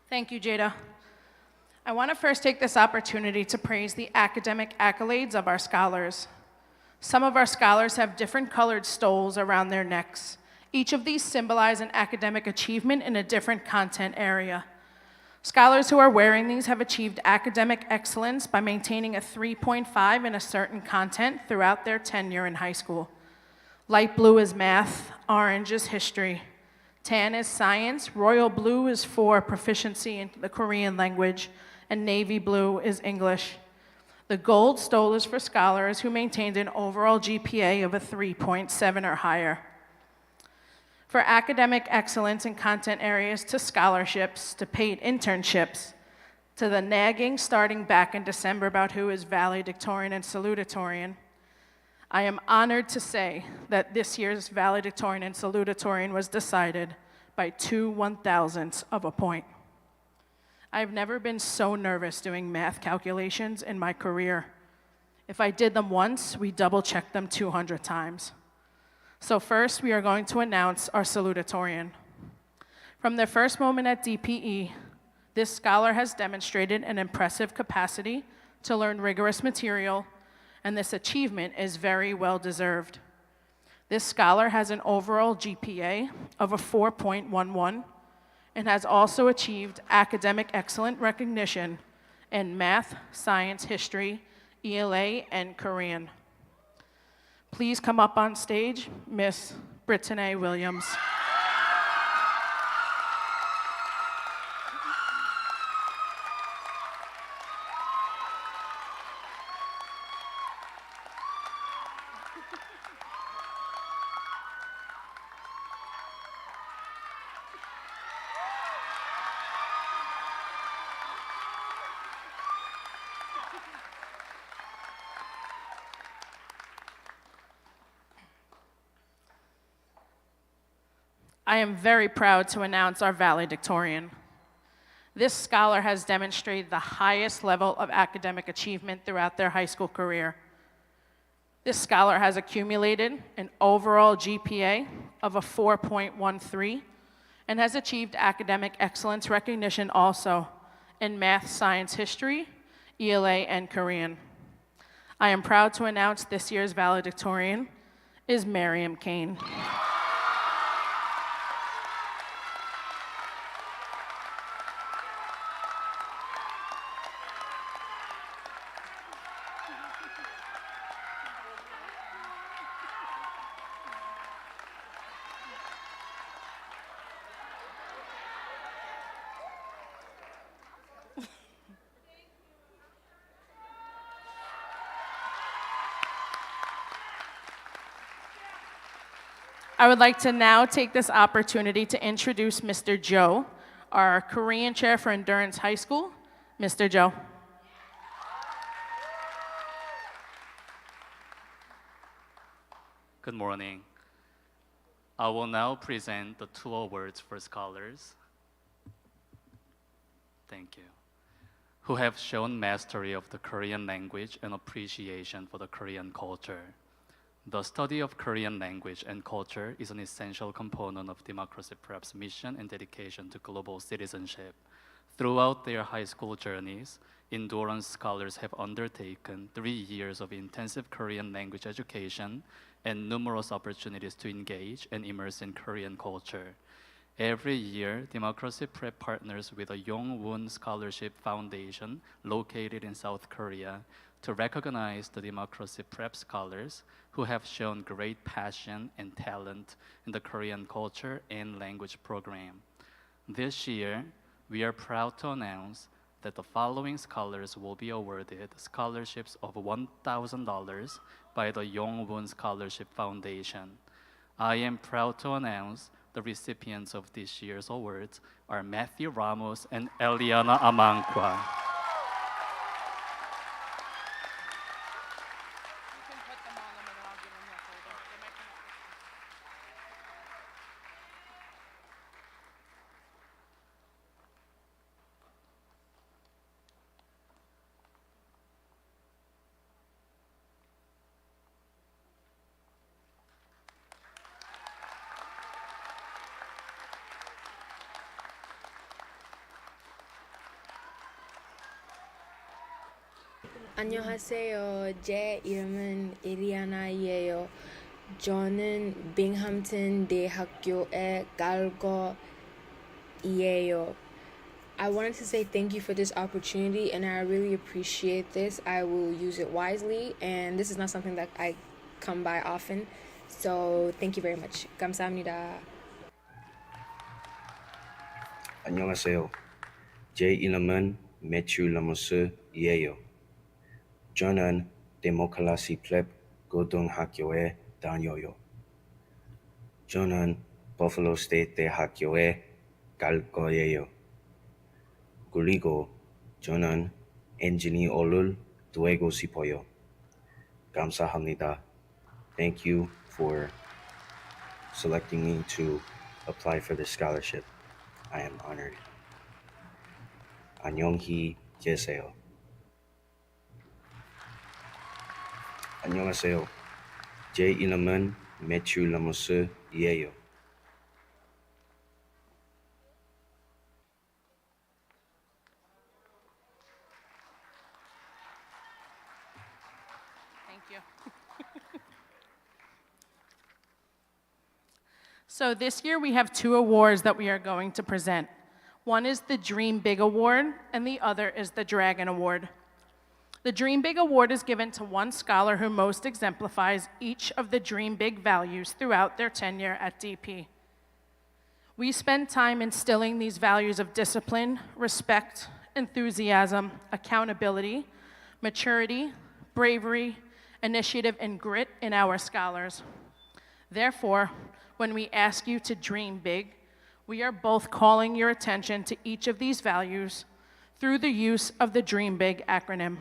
Thank you, Jada. I want to first take this opportunity to praise the academic accolades of our scholars. Some of our scholars have different colored stoles around their necks. Each of these symbolize an academic achievement in a different content area. Scholars who are wearing these have achieved academic excellence by maintaining a 3.5 in a certain content throughout their tenure in high school. Light blue is math, orange is history, tan is science, royal blue is for proficiency in the Korean language, and navy blue is English. The gold stole is for scholars who maintained an overall GPA of a 3.7 or higher. For academic excellence in content areas to scholarships, to paid internships, to the nagging starting back in December about who is valedictorian and salutatorian, I am honored to say that this year's valedictorian and salutatorian was decided by 2 1,000ths of a point. I've never been so nervous doing math calculations in my career. If I did them once, we double-checked them 200 times. So first, we are going to announce our salutatorian. From their first moment at DPE, this scholar has demonstrated an impressive capacity to learn rigorous material, and this achievement is very well deserved. This scholar has an overall GPA of a 4.11 and has also achieved academic excellent recognition in math, science, history, ELA, and Korean. Please come up on stage, Miss Brittany Williams. I am very proud to announce our valedictorian. This scholar has demonstrated the highest level of academic achievement throughout their high school career. This scholar has accumulated an overall GPA of a 4.13 and has achieved academic excellence recognition also in math, science, history, ELA, and Korean. I am proud to announce this year's valedictorian is Miriam Kane. I would like to now take this opportunity to introduce Mr. Joe, our Korean chair for Endurance High School. Mr. Joe. Good morning. I will now present the 2 awards for scholars. Thank you. Who have shown mastery of the Korean language and appreciation for the Korean culture. The study of Korean language and culture is an essential component of Democracy Prep's mission and dedication to global citizenship. Throughout their high school journeys, Endurance scholars have undertaken 3 years of intensive Korean language education and numerous opportunities to engage and immerse in Korean culture. Every year, Democracy Prep partners with a Yongwon Scholarship Foundation located in South Korea to recognize the Democracy Prep scholars who have shown great passion and talent in the Korean culture and language program. This year, we are proud to announce that the following scholars will be awarded scholarships of $1,000 by the Yongwon Scholarship Foundation. I am proud to announce the recipients of this year's awards are Matthew Ramos and Eliana Amankwa. 안녕하세요. 제 이름은 이리아나예요. 저는 빙함튼 대학교에 갈 거예요. I wanted to say thank you for this opportunity, and I really appreciate this. I will use it wisely, and this is not something that I come by often. So thank you very much. 감사합니다. 안녕하세요. 제 이름은 매튜 라모스예요. 저는 데모크라시 플랩 고등학교에 다녀요. 저는 버플로 스테이트 대학교에 갈 거예요. 그리고 저는 엔지니어를 되고 싶어요. 감사합니다. Thank you for selecting me to apply for this scholarship. I am honored. 안녕히 계세요. 안녕하세요. 제 이름은 매튜 라모스예요. Thank you. So this year we have 2 awards that we are going to present. One is the Dream Big Award, and the other is the Dragon Award. The Dream Big Award is given to one scholar who most exemplifies each of the Dream Big values throughout their tenure at DP. We spend time instilling these values of discipline, respect, enthusiasm, accountability, maturity, bravery, initiative, and grit in our scholars. Therefore, when we ask you to dream big, we are both calling your attention to each of these values through the use of the Dream Big acronym.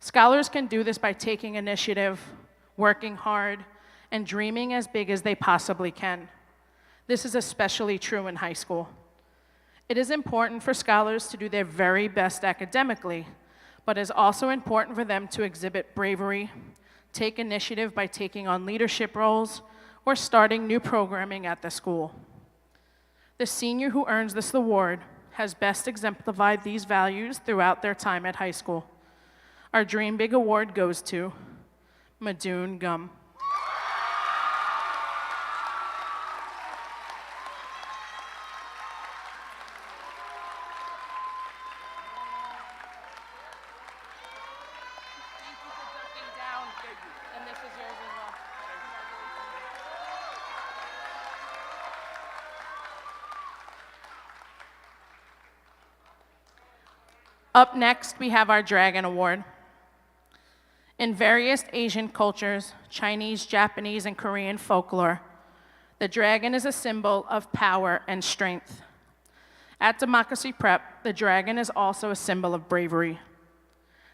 Scholars can do this by taking initiative, working hard, and dreaming as big as they possibly can. This is especially true in high school. It is important for scholars to do their very best academically, but it is also important for them to exhibit bravery, take initiative by taking on leadership roles, or starting new programming at the school. The senior who earns this award has best exemplified these values throughout their time at high school. Our Dream Big Award goes to Madoon Gum. Up next, we have our Dragon Award. In various Asian cultures, Chinese, Japanese, and Korean folklore, the dragon is a symbol of power and strength. At Democracy Prep, the dragon is also a symbol of bravery.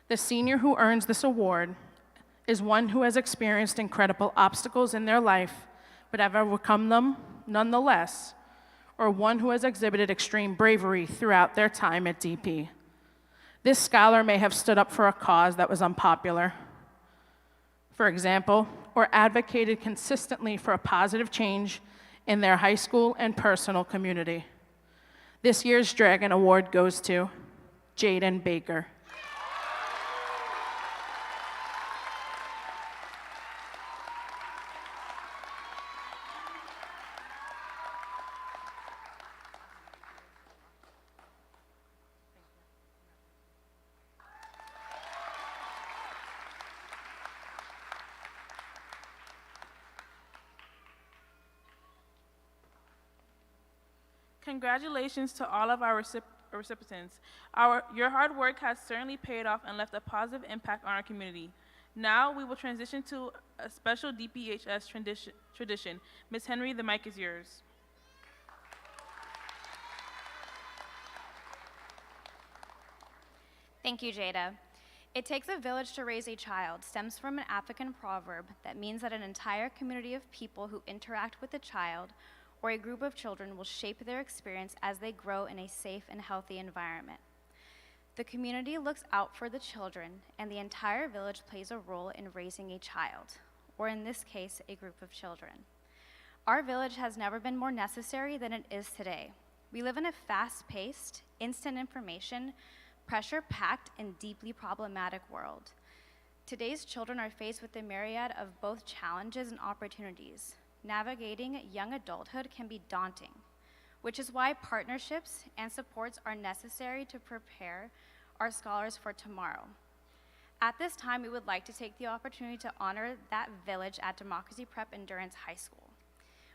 The senior who earns this award is one who has experienced incredible obstacles in their life, but have overcome them nonetheless, or one who has exhibited extreme bravery throughout their time at DP. This scholar may have stood up for a cause that was unpopular, for example, or advocated consistently for a positive change in their high school and personal community. This year's Dragon Award goes to Jaden Baker. Congratulations to all of our recipients. Your hard work has certainly paid off and left a positive impact on our community. Now we will transition to a special DPEHS tradition. Ms. Henry, the mic is yours. Thank you, Jada. It takes a village to raise a child stems from an African proverb that means that an entire community of people who interact with a child or a group of children will shape their experience as they grow in a safe and healthy environment. The community looks out for the children, and the entire village plays a role in raising a child, or in this case, a group of children. Our village has never been more necessary than it is today. We live in a fast-paced, instant information, pressure-packed, and deeply problematic world. Today's children are faced with a myriad of both challenges and opportunities. Navigating young adulthood can be daunting, which is why partnerships and supports are necessary to prepare our scholars for tomorrow. At this time, we would like to take the opportunity to honor that village at Democracy Prep Endurance High School.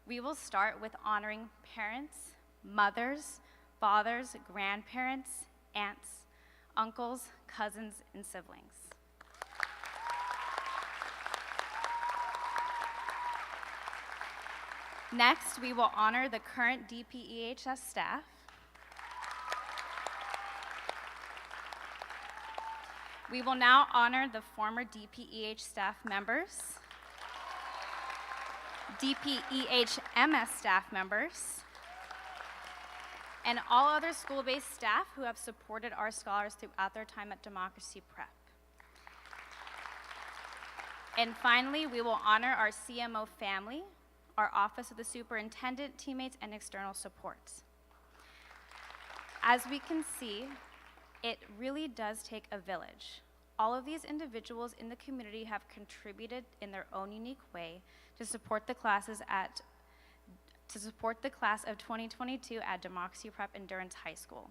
We will start with honoring parents, mothers, fathers, grandparents, aunts, uncles, cousins, and siblings. Next, we will honor the current DPEHS staff. We will now honor the former DPEH staff members, DPEH-MS staff members, and all other school-based staff who have supported our scholars throughout their time at Democracy Prep. And finally, we will honor our CMO family, our Office of the Superintendent, teammates, and external supports. As we can see, it really does take a village. All of these individuals in the community have contributed in their own unique way to support the class of 2022 at Democracy Prep Endurance High School.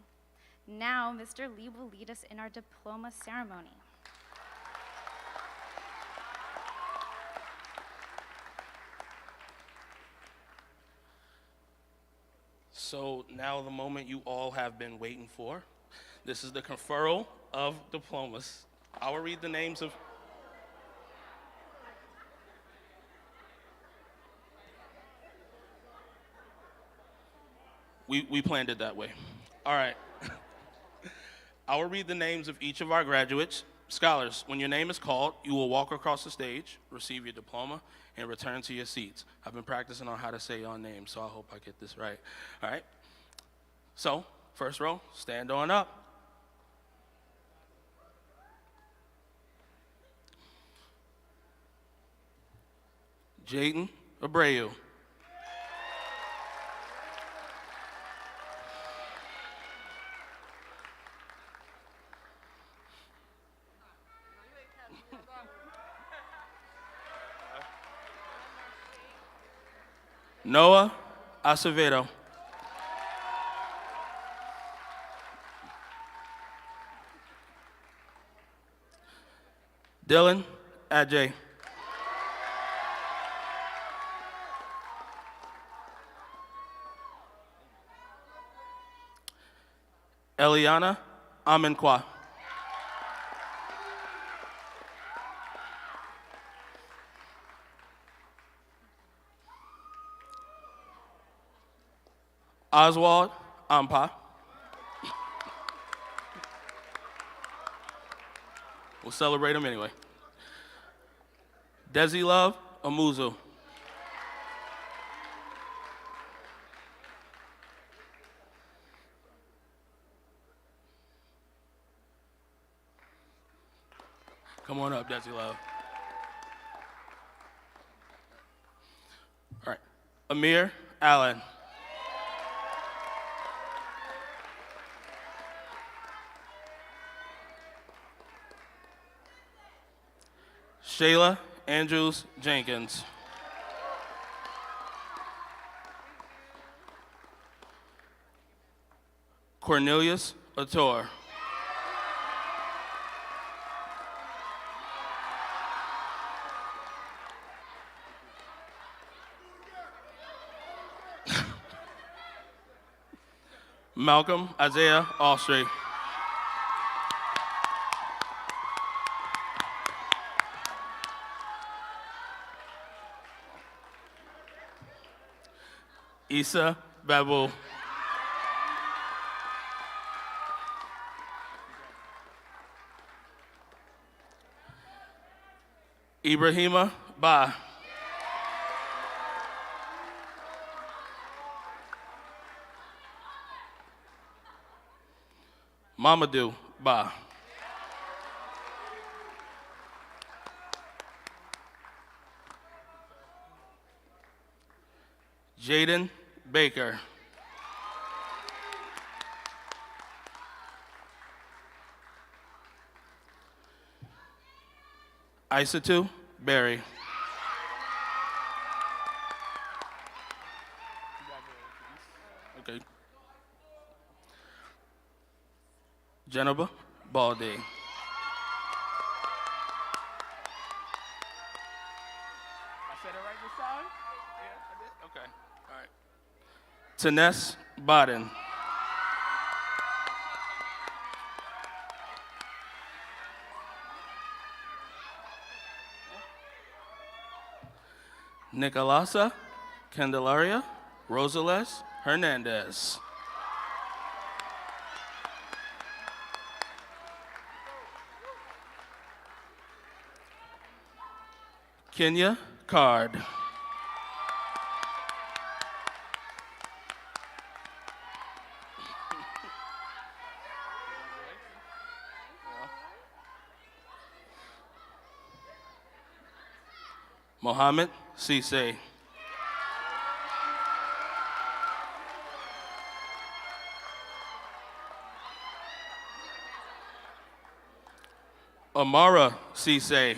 Now, Mr. Lee will lead us in our diploma ceremony. So now the moment you all have been waiting for. This is the conferral of diplomas. I will read the names of... We planned it that way. All right. I will read the names of each of our graduates. Scholars, when your name is called, you will walk across the stage, receive your diploma, and return to your seats. I've been practicing on how to say your name, so I hope I get this right. All right? So, first row, stand on up. Jaden Abreu. Noah Acevedo. Dylan Ajay. Eliana Amenkwa. Oswald Ampa. We'll celebrate him anyway. Desi Love Amuzu. Come on up, Desi Love. All right. Amir Allen. Shayla Andrews Jenkins. Cornelius Ator. Malcolm Isaiah Allstreet. Issa Babu. Ibrahima Ba. Mamadou Ba. Jaden Baker. Isatu Berry. Okay. Jennifer Baldy. Okay. All right. Taness Bodden. Nicolasa Candelaria Rosales Hernandez. Kenya Card. Mohammed Cisse. Amara Cisse.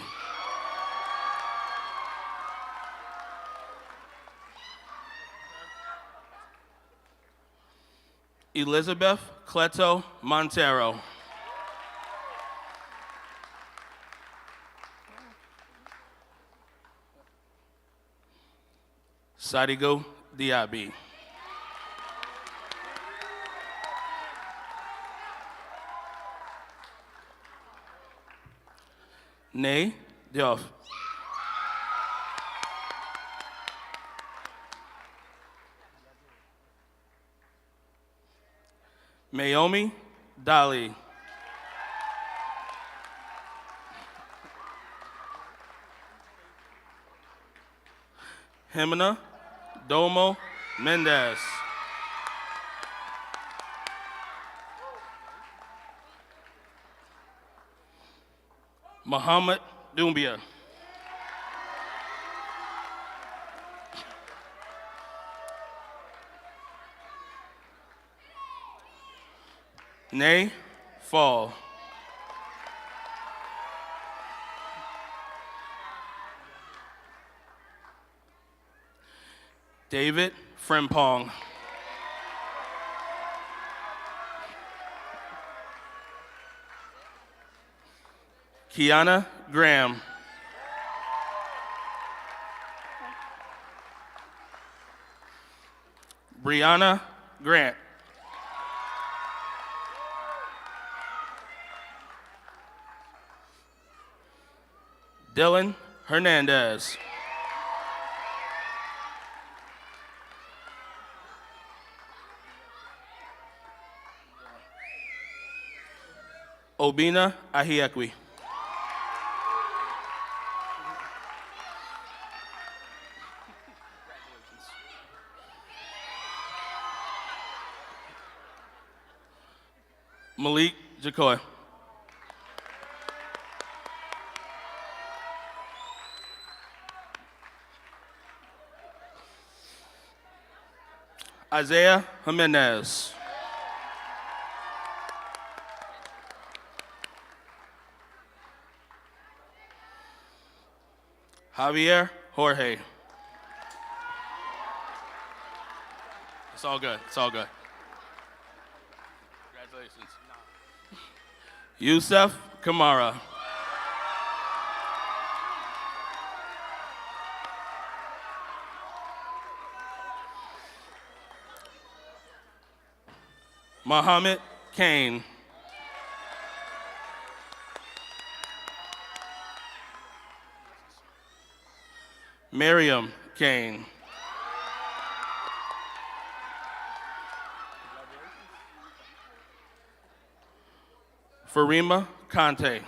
Elizabeth Cleto Montero. Sadigo Diaby. Nay Diouf. Mayomi Dali. Himena Domo Mendez. Muhammad Dumbia. Nay Fall. David Frimpong. Kiana Graham. Brianna Grant. Dylan Hernandez. Obina Ahiekwi. Malik Jacoy. Isaiah Jimenez. Javier Jorge. It's all good. It's all good. Congratulations. Yusef Kamara. Muhammad Kane. Miriam Kane. Farima Conte.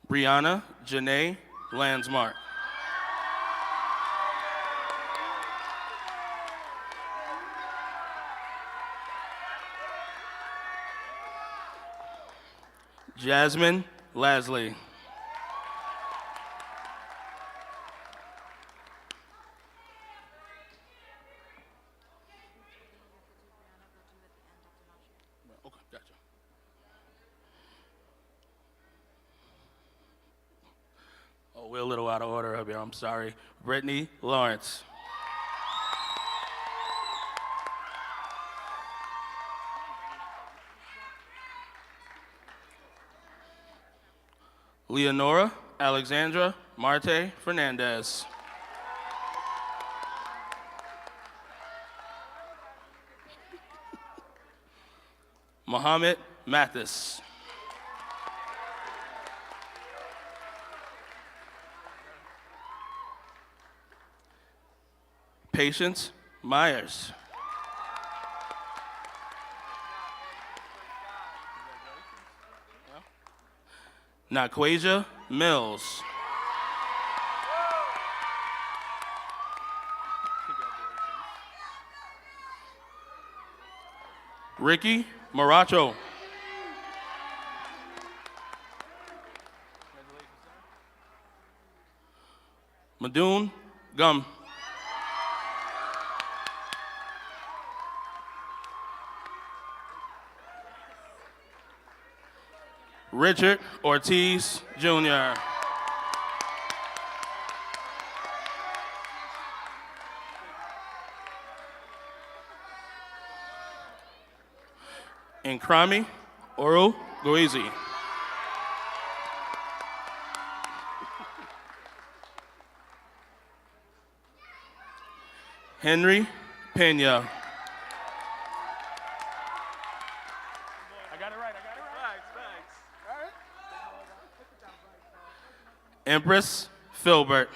Brianna Janae Landsmark. Jasmine Lasley. Okay, gotcha. Oh, we're a little out of order up here. I'm sorry. Brittany Lawrence. Leonora Alexandra Marte Fernandez. Mohammed Mathis. Patience Myers. Naquasia Mills. Ricky Maracho. Madoon Gum. Richard Ortiz Jr. Nkrami Oru Goizi. Henry Pena. Empress Filbert.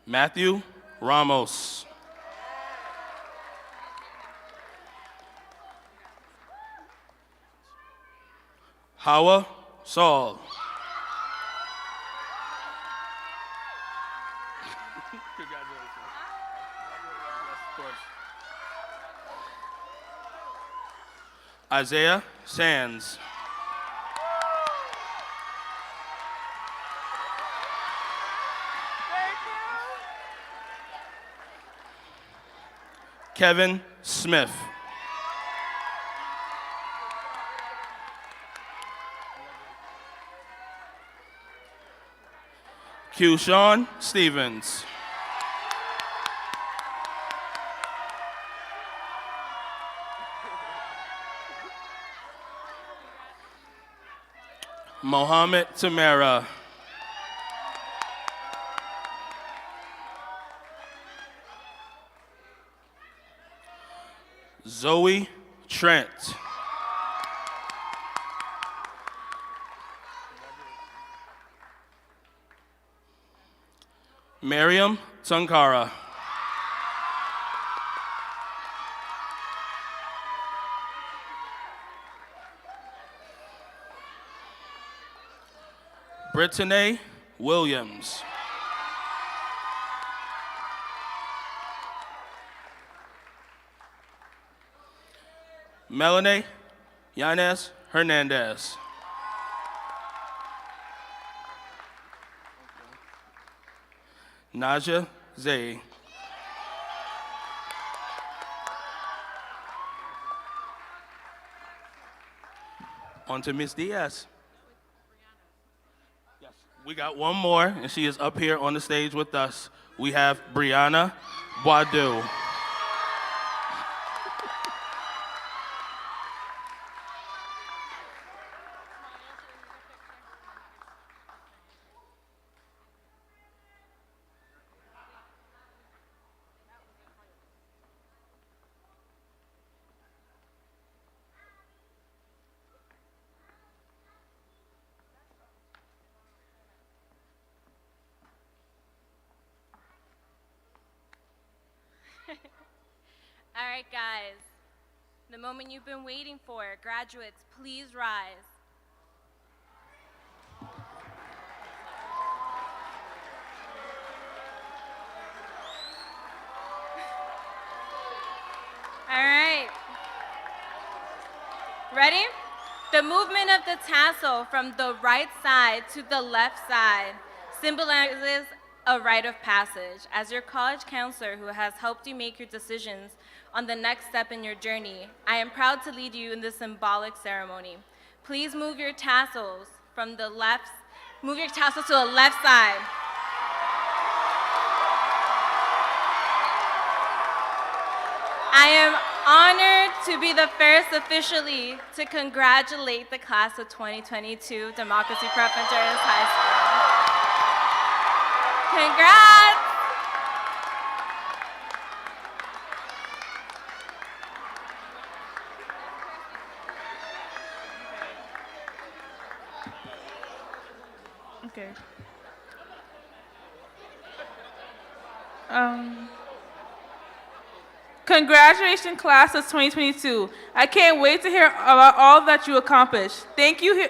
Matthew Ramos. Hawa Saul. Isaiah Sands. Kevin Smith. Q-Sean Stevens. Mohammed Tamara. Zoe Trent. Miriam Tunkara. Brittany Williams. Melanie Yanez Hernandez. Naja Zay. On to Miss Diaz. Yes, we got one more, and she is up here on the stage with us. We have Brianna Boideau. right, guys. The moment you've been waiting for. Graduates, please rise. All right. Ready? The movement of the tassel from the right side to the left side symbolizes a rite of passage. As your college counselor who has helped you make your decisions on the next step in your journey, I am proud to lead you in this symbolic ceremony. Please move your tassels to the left side. I am honored to be the first officially to congratulate the class of 2022 Democracy Prep Endurance High School. Congrats! Okay. Congratulations, class of 2022. I can't wait to hear about all that you accomplished. Thank you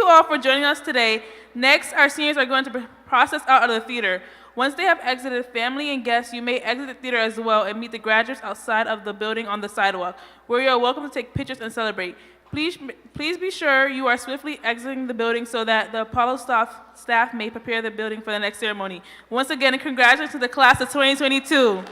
all for joining us today. Next, our seniors are going to process out of the theater. Once they have exited, family and guests, you may exit the theater as well and meet the graduates outside of the building on the sidewalk, where you are welcome to take pictures and celebrate. Please be sure you are swiftly exiting the building so that the Apollo staff may prepare the building for the next ceremony. Once again, congratulations to the class of 2022.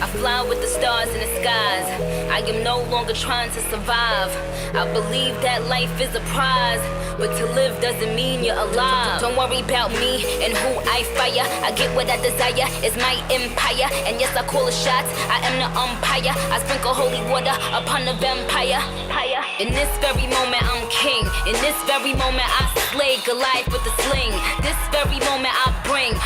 I fly with the stars in the skies. I am no longer trying to survive. I believe that life is a prize, but to live doesn't mean you're alive. Don't worry about me and who I fire. I get what I desire, it's my empire. And yes, I call the shots, I am the umpire. I sprinkle holy water upon the vampire. In this very moment, I'm king. In this very moment, I slay Goliath with the sling. This very moment, I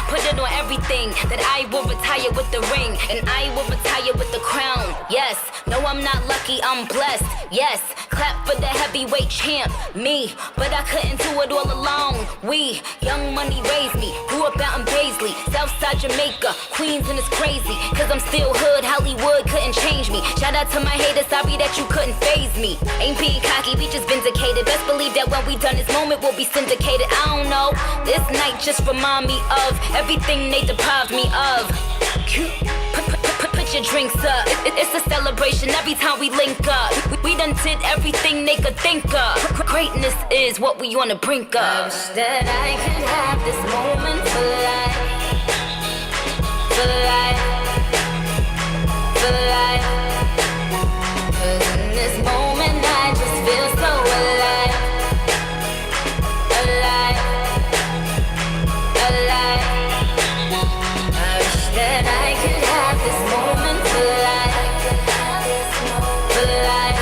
put it on everything. That I will retire with the ring, and I will retire with the crown. Yes, no, I'm not lucky, I'm blessed. Yes, clap for the heavyweight champ, me. But I couldn't do it all alone. We, young money raised me, grew up out in Paisley, Southside Jamaica, Queens, and it's crazy. Cause I'm still hood, Hollywood couldn't change me. Shout out to my haters, sorry that you couldn't faze me. Ain't being cocky, we just vindicated. Best believe that when we done this moment, we'll be syndicated. I don't know, this night just remind me of everything they deprived me of. Put your drinks up. It's a celebration every time we link up. We done did everything they could think of. Greatness is what we on the brink of. I wish that I could have this moment for life. For life. For life. 'Cause in this moment I just feel so alive. Alive. Alive. I wish that I could have this moment for life. For life.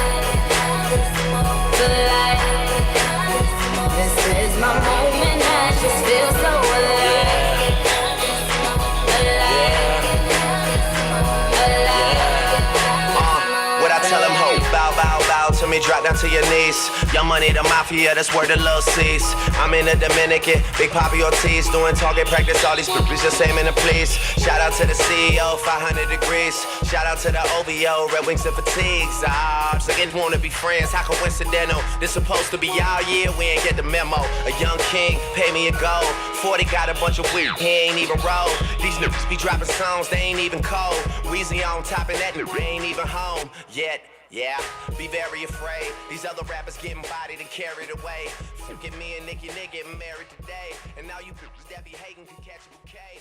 For life. This is my moment, I just feel so alive. What I tell them, ho, bow, bow, bow to me, drop down to your knees. Young money, the mafia, that's where the love sees. I'm in the Dominican, Big Papi Ortiz, doing target practice, all these groupies just aiming to please. Shout out to the CEO, 500 degrees. Shout out to the OVO, Red Wings and Fatigues. Just like wanna be friends, how coincidental. This supposed to be our year, we ain't get the memo. A young king, pay me a gold. 40 got a bunch of weird, he ain't even roll. These niggas be dropping songs, they ain't even cold. Weezy on top of that, they ain't even home yet. Yeah, be very afraid. These other rappers getting bodied and carried away. Forget me and Nicki getting married today. And now you bitches that be hating can catch a bouquet.